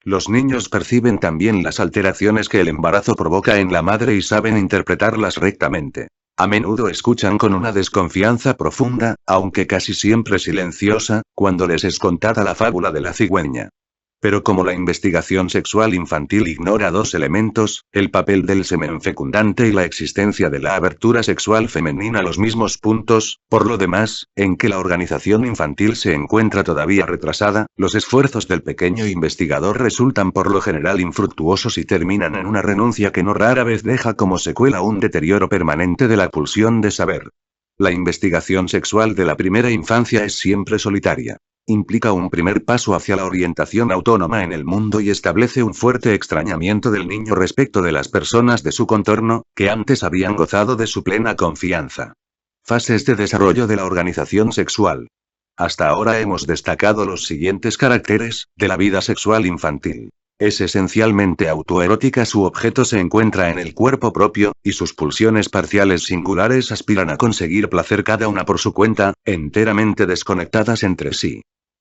Los niños perciben también las alteraciones que el embarazo provoca en la madre y saben interpretarlas rectamente. A menudo escuchan con una desconfianza profunda, aunque casi siempre silenciosa, cuando les es contada la fábula de la cigüeña. Pero como la investigación sexual infantil ignora dos elementos, el papel del semen fecundante y la existencia de la abertura sexual femenina, los mismos puntos, por lo demás, en que la organización infantil se encuentra todavía retrasada, los esfuerzos del pequeño investigador resultan por lo general infructuosos y terminan en una renuncia que no rara vez deja como secuela un deterioro permanente de la pulsión de saber. La investigación sexual de la primera infancia es siempre solitaria. Implica un primer paso hacia la orientación autónoma en el mundo y establece un fuerte extrañamiento del niño respecto de las personas de su contorno, que antes habían gozado de su plena confianza. Fases de desarrollo de la organización sexual. Hasta ahora hemos destacado los siguientes caracteres de la vida sexual infantil. Es esencialmente autoerótica, su objeto se encuentra en el cuerpo propio, y sus pulsiones parciales singulares aspiran a conseguir placer cada una por su cuenta, enteramente desconectadas entre sí.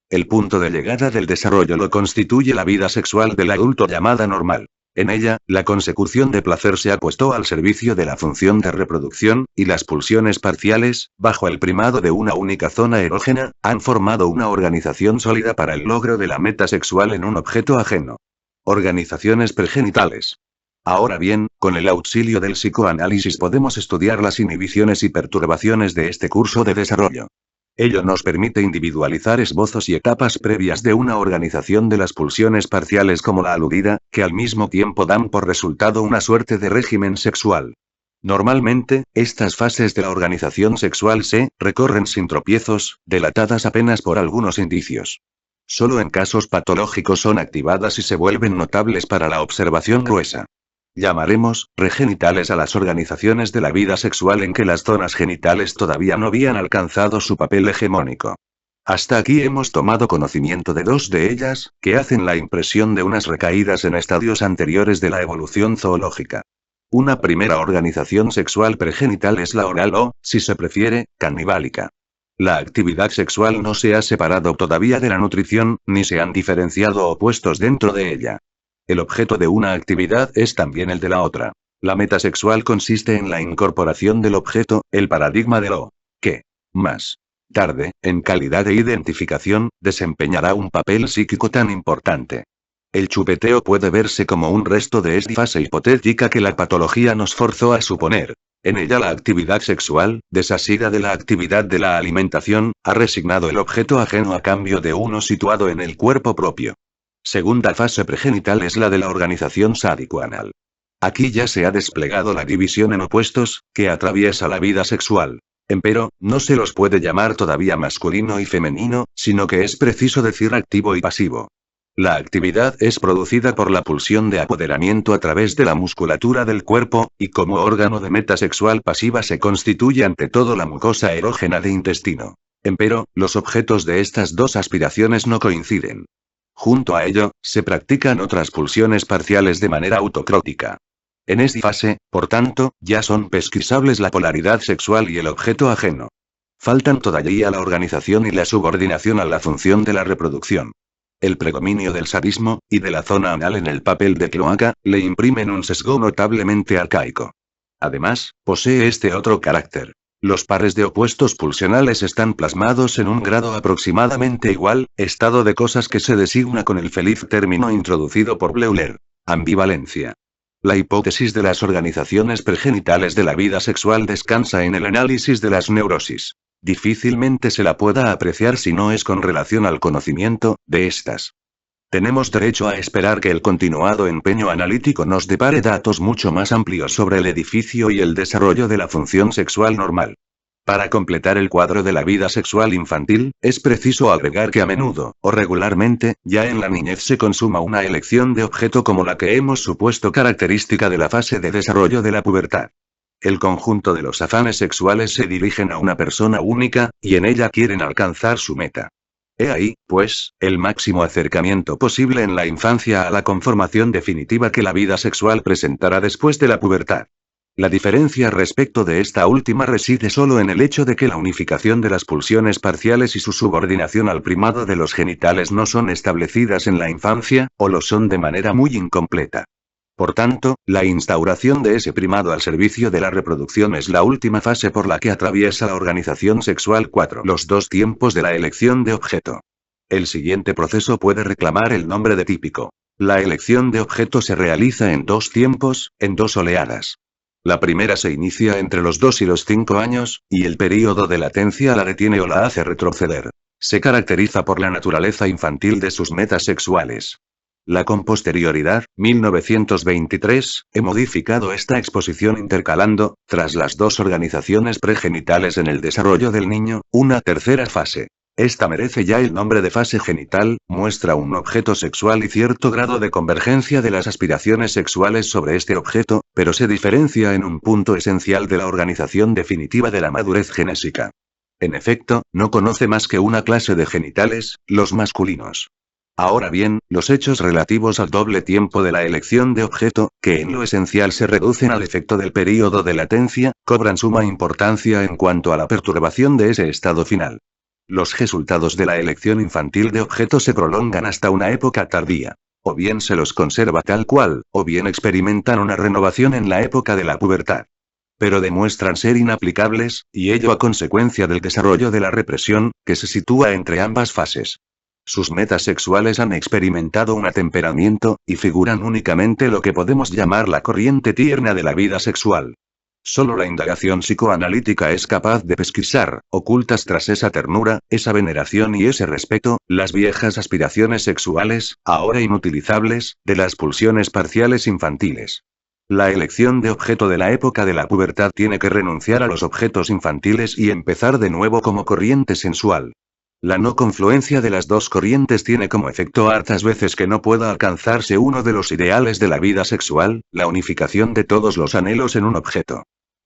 El punto de llegada del desarrollo lo constituye la vida sexual del adulto llamada normal. En ella, la consecución de placer se ha puesto al servicio de la función de reproducción, y las pulsiones parciales, bajo el primado de una única zona erógena, han formado una organización sólida para el logro de la meta sexual en un objeto ajeno. Organizaciones pregenitales. Ahora bien, con el auxilio del psicoanálisis podemos estudiar las inhibiciones y perturbaciones de este curso de desarrollo. Ello nos permite individualizar esbozos y etapas previas de una organización de las pulsiones parciales como la aludida, que al mismo tiempo dan por resultado una suerte de régimen sexual. Normalmente, estas fases de la organización sexual se recorren sin tropiezos, delatadas apenas por algunos indicios. Solo en casos patológicos son activadas y se vuelven notables para la observación gruesa. Llamaremos pregenitales a las organizaciones de la vida sexual en que las zonas genitales todavía no habían alcanzado su papel hegemónico. Hasta aquí hemos tomado conocimiento de dos de ellas, que hacen la impresión de unas recaídas en estadios anteriores de la evolución zoológica. Una primera organización sexual pregenital es la oral o, si se prefiere, canibálica. La actividad sexual no se ha separado todavía de la nutrición, ni se han diferenciado opuestos dentro de ella. El objeto de una actividad es también el de la otra. La meta sexual consiste en la incorporación del objeto, el paradigma de lo que, más tarde, en calidad de identificación, desempeñará un papel psíquico tan importante. El chupeteo puede verse como un resto de esta fase hipotética que la patología nos forzó a suponer. En ella la actividad sexual, desasida de la actividad de la alimentación, ha resignado el objeto ajeno a cambio de uno situado en el cuerpo propio. Segunda fase pregenital es la de la organización sádico-anal. Aquí ya se ha desplegado la división en opuestos, que atraviesa la vida sexual. Empero, no se los puede llamar todavía masculino y femenino, sino que es preciso decir activo y pasivo. La actividad es producida por la pulsión de apoderamiento a través de la musculatura del cuerpo, y como órgano de meta sexual pasiva se constituye ante todo la mucosa erógena de intestino. Empero, los objetos de estas dos aspiraciones no coinciden. Junto a ello, se practican otras pulsiones parciales de manera autocrótica. En esta fase, por tanto, ya son pesquisables la polaridad sexual y el objeto ajeno. Faltan todavía la organización y la subordinación a la función de la reproducción. El predominio del sadismo, y de la zona anal en el papel de cloaca, le imprimen un sesgo notablemente arcaico. Además, posee este otro carácter. Los pares de opuestos pulsionales están plasmados en un grado aproximadamente igual, estado de cosas que se designa con el feliz término introducido por Bleuler: ambivalencia. La hipótesis de las organizaciones pregenitales de la vida sexual descansa en el análisis de las neurosis. Difícilmente se la pueda apreciar si no es con relación al conocimiento de estas. Tenemos derecho a esperar que el continuado empeño analítico nos depare datos mucho más amplios sobre el edificio y el desarrollo de la función sexual normal. Para completar el cuadro de la vida sexual infantil, es preciso agregar que a menudo, o regularmente, ya en la niñez se consuma una elección de objeto como la que hemos supuesto característica de la fase de desarrollo de la pubertad. El conjunto de los afanes sexuales se dirigen a una persona única, y en ella quieren alcanzar su meta. He ahí, pues, el máximo acercamiento posible en la infancia a la conformación definitiva que la vida sexual presentará después de la pubertad. La diferencia respecto de esta última reside solo en el hecho de que la unificación de las pulsiones parciales y su subordinación al primado de los genitales no son establecidas en la infancia, o lo son de manera muy incompleta. Por tanto, la instauración de ese primado al servicio de la reproducción es la última fase por la que atraviesa la organización sexual 4. Los dos tiempos de la elección de objeto. El siguiente proceso puede reclamar el nombre de típico. La elección de objeto se realiza en dos tiempos, en dos oleadas. La primera se inicia entre los 2 y los 5 años, y el período de latencia la detiene o la hace retroceder. Se caracteriza por la naturaleza infantil de sus metas sexuales. La con posterioridad, 1923, he modificado esta exposición intercalando, tras las dos organizaciones pregenitales en el desarrollo del niño, una tercera fase. Esta merece ya el nombre de fase genital, muestra un objeto sexual y cierto grado de convergencia de las aspiraciones sexuales sobre este objeto, pero se diferencia en un punto esencial de la organización definitiva de la madurez genésica. En efecto, no conoce más que una clase de genitales, los masculinos. Ahora bien, los hechos relativos al doble tiempo de la elección de objeto, que en lo esencial se reducen al efecto del período de latencia, cobran suma importancia en cuanto a la perturbación de ese estado final. Los resultados de la elección infantil de objeto se prolongan hasta una época tardía. O bien se los conserva tal cual, o bien experimentan una renovación en la época de la pubertad. Pero demuestran ser inaplicables, y ello a consecuencia del desarrollo de la represión, que se sitúa entre ambas fases. Sus metas sexuales han experimentado un atemperamiento, y figuran únicamente lo que podemos llamar la corriente tierna de la vida sexual. Solo la indagación psicoanalítica es capaz de pesquisar, ocultas tras esa ternura, esa veneración y ese respeto, las viejas aspiraciones sexuales, ahora inutilizables, de las pulsiones parciales infantiles. La elección de objeto de la época de la pubertad tiene que renunciar a los objetos infantiles y empezar de nuevo como corriente sensual. La no confluencia de las dos corrientes tiene como efecto hartas veces que no pueda alcanzarse uno de los ideales de la vida sexual, la unificación de todos los anhelos en un objeto.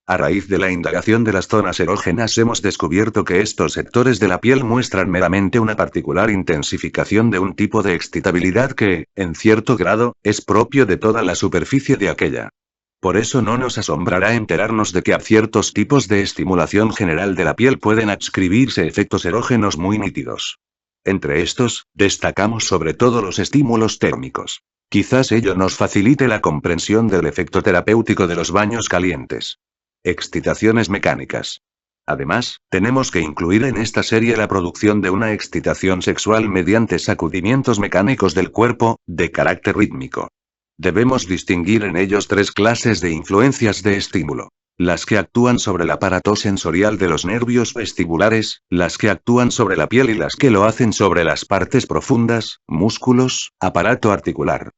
A raíz de la indagación de las zonas erógenas hemos descubierto que estos sectores de la piel muestran meramente una particular intensificación de un tipo de excitabilidad que, en cierto grado, es propio de toda la superficie de aquella. Por eso no nos asombrará enterarnos de que a ciertos tipos de estimulación general de la piel pueden adscribirse efectos erógenos muy nítidos. Entre estos, destacamos sobre todo los estímulos térmicos. Quizás ello nos facilite la comprensión del efecto terapéutico de los baños calientes. Excitaciones mecánicas. Además, tenemos que incluir en esta serie la producción de una excitación sexual mediante sacudimientos mecánicos del cuerpo, de carácter rítmico. Debemos distinguir en ellos tres clases de influencias de estímulo. Las que actúan sobre el aparato sensorial de los nervios vestibulares, las que actúan sobre la piel y las que lo hacen sobre las partes profundas, músculos, aparato articular.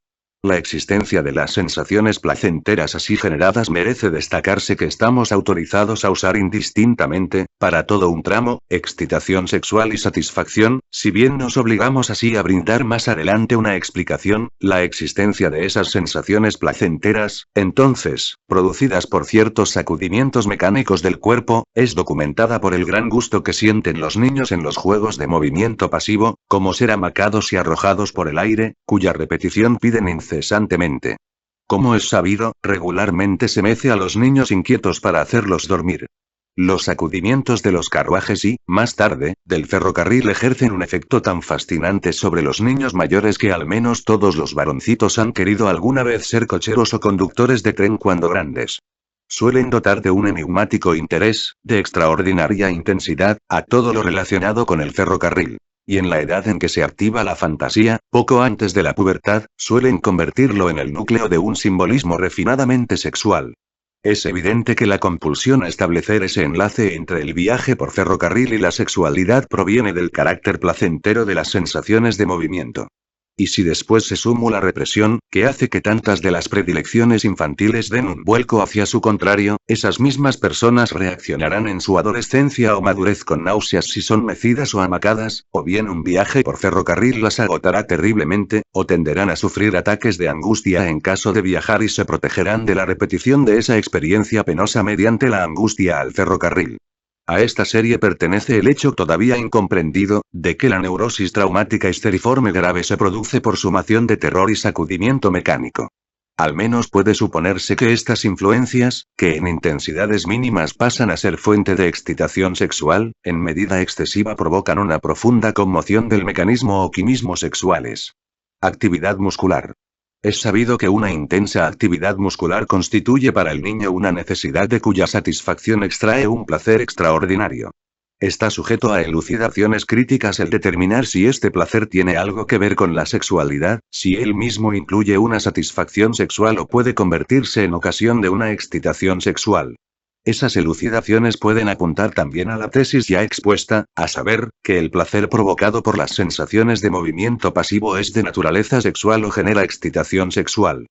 La existencia de las sensaciones placenteras así generadas merece destacarse que estamos autorizados a usar indistintamente, para todo un tramo, excitación sexual y satisfacción, si bien nos obligamos así a brindar más adelante una explicación, la existencia de esas sensaciones placenteras, entonces, producidas por ciertos sacudimientos mecánicos del cuerpo, es documentada por el gran gusto que sienten los niños en los juegos de movimiento pasivo, como ser amacados y arrojados por el aire, cuya repetición piden incesantemente. Como es sabido, regularmente se mece a los niños inquietos para hacerlos dormir. Los sacudimientos de los carruajes y, más tarde, del ferrocarril ejercen un efecto tan fascinante sobre los niños mayores que al menos todos los varoncitos han querido alguna vez ser cocheros o conductores de tren cuando grandes. Suelen dotar de un enigmático interés, de extraordinaria intensidad, a todo lo relacionado con el ferrocarril. Y en la edad en que se activa la fantasía, poco antes de la pubertad, suelen convertirlo en el núcleo de un simbolismo refinadamente sexual. Es evidente que la compulsión a establecer ese enlace entre el viaje por ferrocarril y la sexualidad proviene del carácter placentero de las sensaciones de movimiento. Y si después se suma la represión, que hace que tantas de las predilecciones infantiles den un vuelco hacia su contrario, esas mismas personas reaccionarán en su adolescencia o madurez con náuseas si son mecidas o amacadas, o bien un viaje por ferrocarril las agotará terriblemente, o tenderán a sufrir ataques de angustia en caso de viajar y se protegerán de la repetición de esa experiencia penosa mediante la angustia al ferrocarril. A esta serie pertenece el hecho todavía incomprendido, de que la neurosis traumática histeriforme grave se produce por sumación de terror y sacudimiento mecánico. Al menos puede suponerse que estas influencias, que en intensidades mínimas pasan a ser fuente de excitación sexual, en medida excesiva provocan una profunda conmoción del mecanismo o quimismo sexuales. Actividad muscular. Es sabido que una intensa actividad muscular constituye para el niño una necesidad de cuya satisfacción extrae un placer extraordinario. Está sujeto a elucidaciones críticas el determinar si este placer tiene algo que ver con la sexualidad, si él mismo incluye una satisfacción sexual o puede convertirse en ocasión de una excitación sexual. Esas elucidaciones pueden apuntar también a la tesis ya expuesta, a saber, que el placer provocado por las sensaciones de movimiento pasivo es de naturaleza sexual o genera excitación sexual.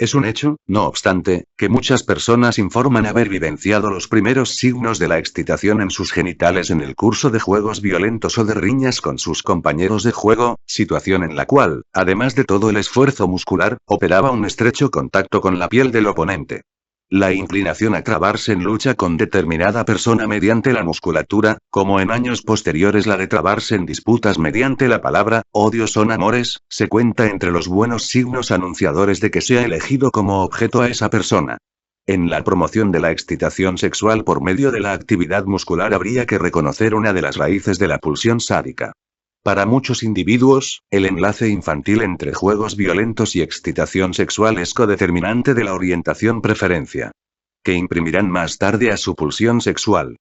Es un hecho, no obstante, que muchas personas informan haber vivenciado los primeros signos de la excitación en sus genitales en el curso de juegos violentos o de riñas con sus compañeros de juego, situación en la cual, además de todo el esfuerzo muscular, operaba un estrecho contacto con la piel del oponente. La inclinación a trabarse en lucha con determinada persona mediante la musculatura, como en años posteriores la de trabarse en disputas mediante la palabra, odio son amores, se cuenta entre los buenos signos anunciadores de que se ha elegido como objeto a esa persona. En la promoción de la excitación sexual por medio de la actividad muscular habría que reconocer una de las raíces de la pulsión sádica. Para muchos individuos, el enlace infantil entre juegos violentos y excitación sexual es codeterminante de la orientación-preferencia, que imprimirán más tarde a su pulsión sexual.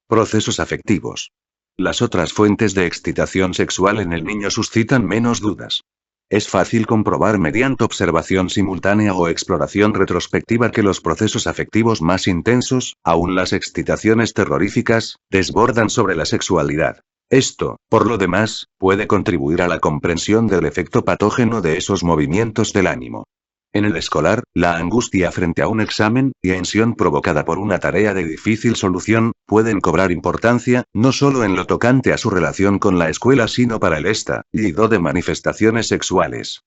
Procesos afectivos. Las otras fuentes de excitación sexual en el niño suscitan menos dudas. Es fácil comprobar mediante observación simultánea o exploración retrospectiva que los procesos afectivos más intensos, aun las excitaciones terroríficas, desbordan sobre la sexualidad. Esto, por lo demás, puede contribuir a la comprensión del efecto patógeno de esos movimientos del ánimo. En el escolar, la angustia frente a un examen, y tensión provocada por una tarea de difícil solución, pueden cobrar importancia, no solo en lo tocante a su relación con la escuela sino para el estallido de manifestaciones sexuales.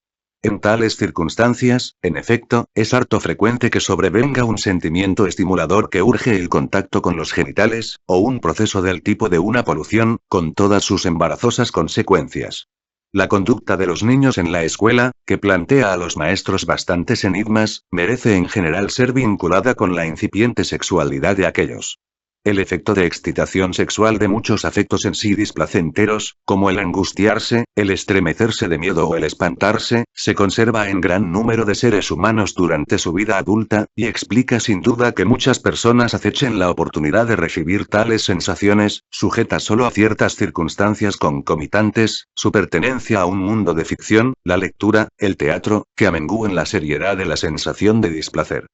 En tales circunstancias, en efecto, es harto frecuente que sobrevenga un sentimiento estimulador que urge el contacto con los genitales, o un proceso del tipo de una polución, con todas sus embarazosas consecuencias. La conducta de los niños en la escuela, que plantea a los maestros bastantes enigmas, merece en general ser vinculada con la incipiente sexualidad de aquellos. El efecto de excitación sexual de muchos afectos en sí displacenteros, como el angustiarse, el estremecerse de miedo o el espantarse, se conserva en gran número de seres humanos durante su vida adulta, y explica sin duda que muchas personas acechen la oportunidad de recibir tales sensaciones, sujetas solo a ciertas circunstancias concomitantes, su pertenencia a un mundo de ficción, la lectura, el teatro, que amengúen la seriedad de la sensación de displacer.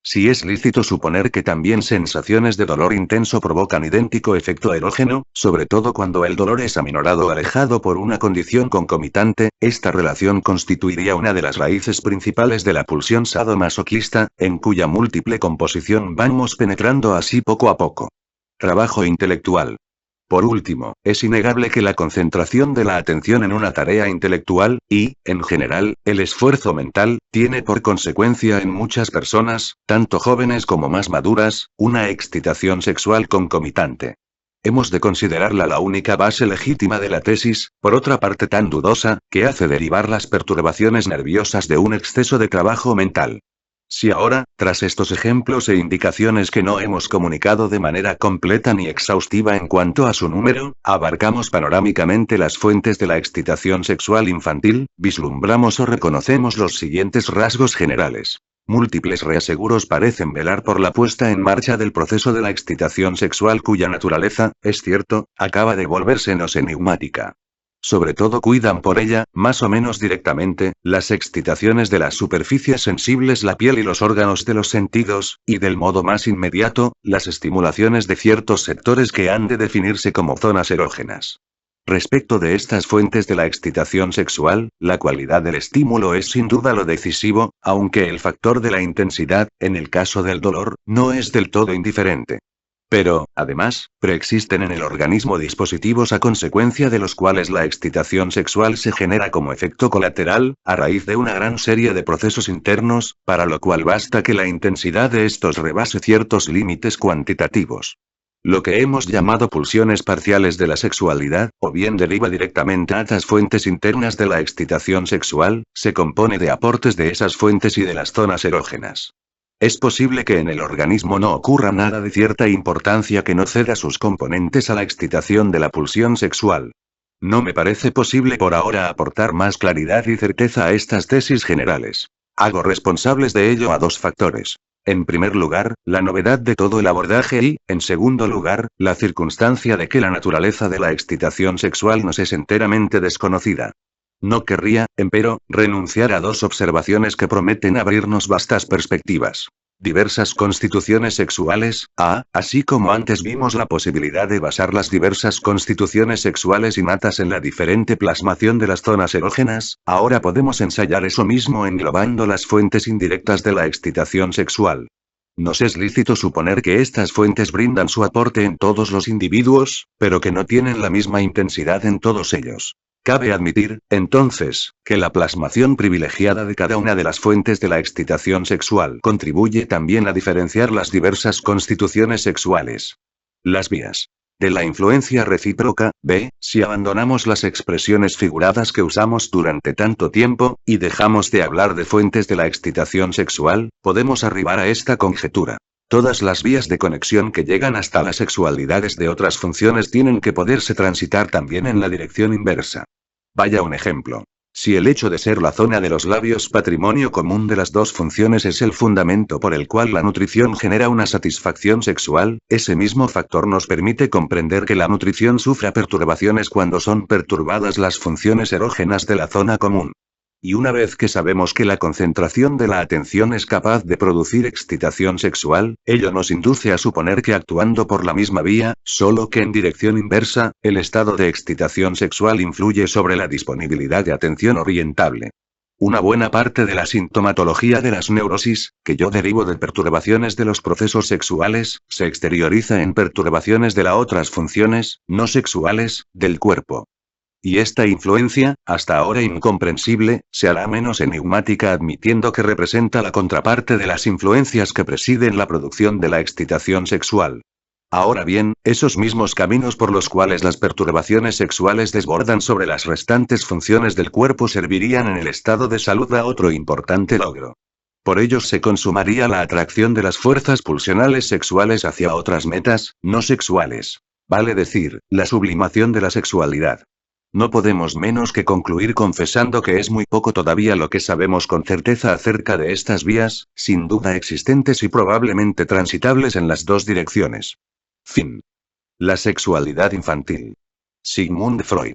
Si es lícito suponer que también sensaciones de dolor intenso provocan idéntico efecto erógeno, sobre todo cuando el dolor es aminorado o alejado por una condición concomitante, esta relación constituiría una de las raíces principales de la pulsión sadomasoquista, en cuya múltiple composición vamos penetrando así poco a poco. Trabajo intelectual. Por último, es innegable que la concentración de la atención en una tarea intelectual, y, en general, el esfuerzo mental, tiene por consecuencia en muchas personas, tanto jóvenes como más maduras, una excitación sexual concomitante. Hemos de considerarla la única base legítima de la tesis, por otra parte tan dudosa, que hace derivar las perturbaciones nerviosas de un exceso de trabajo mental. Si ahora, tras estos ejemplos e indicaciones que no hemos comunicado de manera completa ni exhaustiva en cuanto a su número, abarcamos panorámicamente las fuentes de la excitación sexual infantil, vislumbramos o reconocemos los siguientes rasgos generales. Múltiples reaseguros parecen velar por la puesta en marcha del proceso de la excitación sexual cuya naturaleza, es cierto, acaba de volvérsenos enigmática. Sobre todo cuidan por ella, más o menos directamente, las excitaciones de las superficies sensibles, la piel y los órganos de los sentidos, y del modo más inmediato, las estimulaciones de ciertos sectores que han de definirse como zonas erógenas. Respecto de estas fuentes de la excitación sexual, la cualidad del estímulo es sin duda lo decisivo, aunque el factor de la intensidad, en el caso del dolor, no es del todo indiferente. Pero, además, preexisten en el organismo dispositivos a consecuencia de los cuales la excitación sexual se genera como efecto colateral, a raíz de una gran serie de procesos internos, para lo cual basta que la intensidad de estos rebase ciertos límites cuantitativos. Lo que hemos llamado pulsiones parciales de la sexualidad, o bien deriva directamente a estas fuentes internas de la excitación sexual, se compone de aportes de esas fuentes y de las zonas erógenas. Es posible que en el organismo no ocurra nada de cierta importancia que no ceda sus componentes a la excitación de la pulsión sexual. No me parece posible por ahora aportar más claridad y certeza a estas tesis generales. Hago responsables de ello a dos factores. En primer lugar, la novedad de todo el abordaje y, en segundo lugar, la circunstancia de que la naturaleza de la excitación sexual nos es enteramente desconocida. No querría, empero, renunciar a dos observaciones que prometen abrirnos vastas perspectivas. Diversas constituciones sexuales, así como antes vimos la posibilidad de basar las diversas constituciones sexuales innatas en la diferente plasmación de las zonas erógenas, ahora podemos ensayar eso mismo englobando las fuentes indirectas de la excitación sexual. Nos es lícito suponer que estas fuentes brindan su aporte en todos los individuos, pero que no tienen la misma intensidad en todos ellos. Cabe admitir, entonces, que la plasmación privilegiada de cada una de las fuentes de la excitación sexual contribuye también a diferenciar las diversas constituciones sexuales. Las vías de la influencia recíproca, si abandonamos las expresiones figuradas que usamos durante tanto tiempo, y dejamos de hablar de fuentes de la excitación sexual, podemos arribar a esta conjetura. Todas las vías de conexión que llegan hasta las sexualidades de otras funciones tienen que poderse transitar también en la dirección inversa. Vaya un ejemplo. Si el hecho de ser la zona de los labios patrimonio común de las dos funciones es el fundamento por el cual la nutrición genera una satisfacción sexual, ese mismo factor nos permite comprender que la nutrición sufra perturbaciones cuando son perturbadas las funciones erógenas de la zona común. Y una vez que sabemos que la concentración de la atención es capaz de producir excitación sexual, ello nos induce a suponer que actuando por la misma vía, solo que en dirección inversa, el estado de excitación sexual influye sobre la disponibilidad de atención orientable. Una buena parte de la sintomatología de las neurosis, que yo derivo de perturbaciones de los procesos sexuales, se exterioriza en perturbaciones de las otras funciones, no sexuales, del cuerpo. Y esta influencia, hasta ahora incomprensible, se hará menos enigmática admitiendo que representa la contraparte de las influencias que presiden la producción de la excitación sexual. Ahora bien, esos mismos caminos por los cuales las perturbaciones sexuales desbordan sobre las restantes funciones del cuerpo servirían en el estado de salud a otro importante logro. Por ellos se consumaría la atracción de las fuerzas pulsionales sexuales hacia otras metas, no sexuales. Vale decir, la sublimación de la sexualidad. No podemos menos que concluir confesando que es muy poco todavía lo que sabemos con certeza acerca de estas vías, sin duda existentes y probablemente transitables en las dos direcciones. Fin. La sexualidad infantil. Sigmund Freud.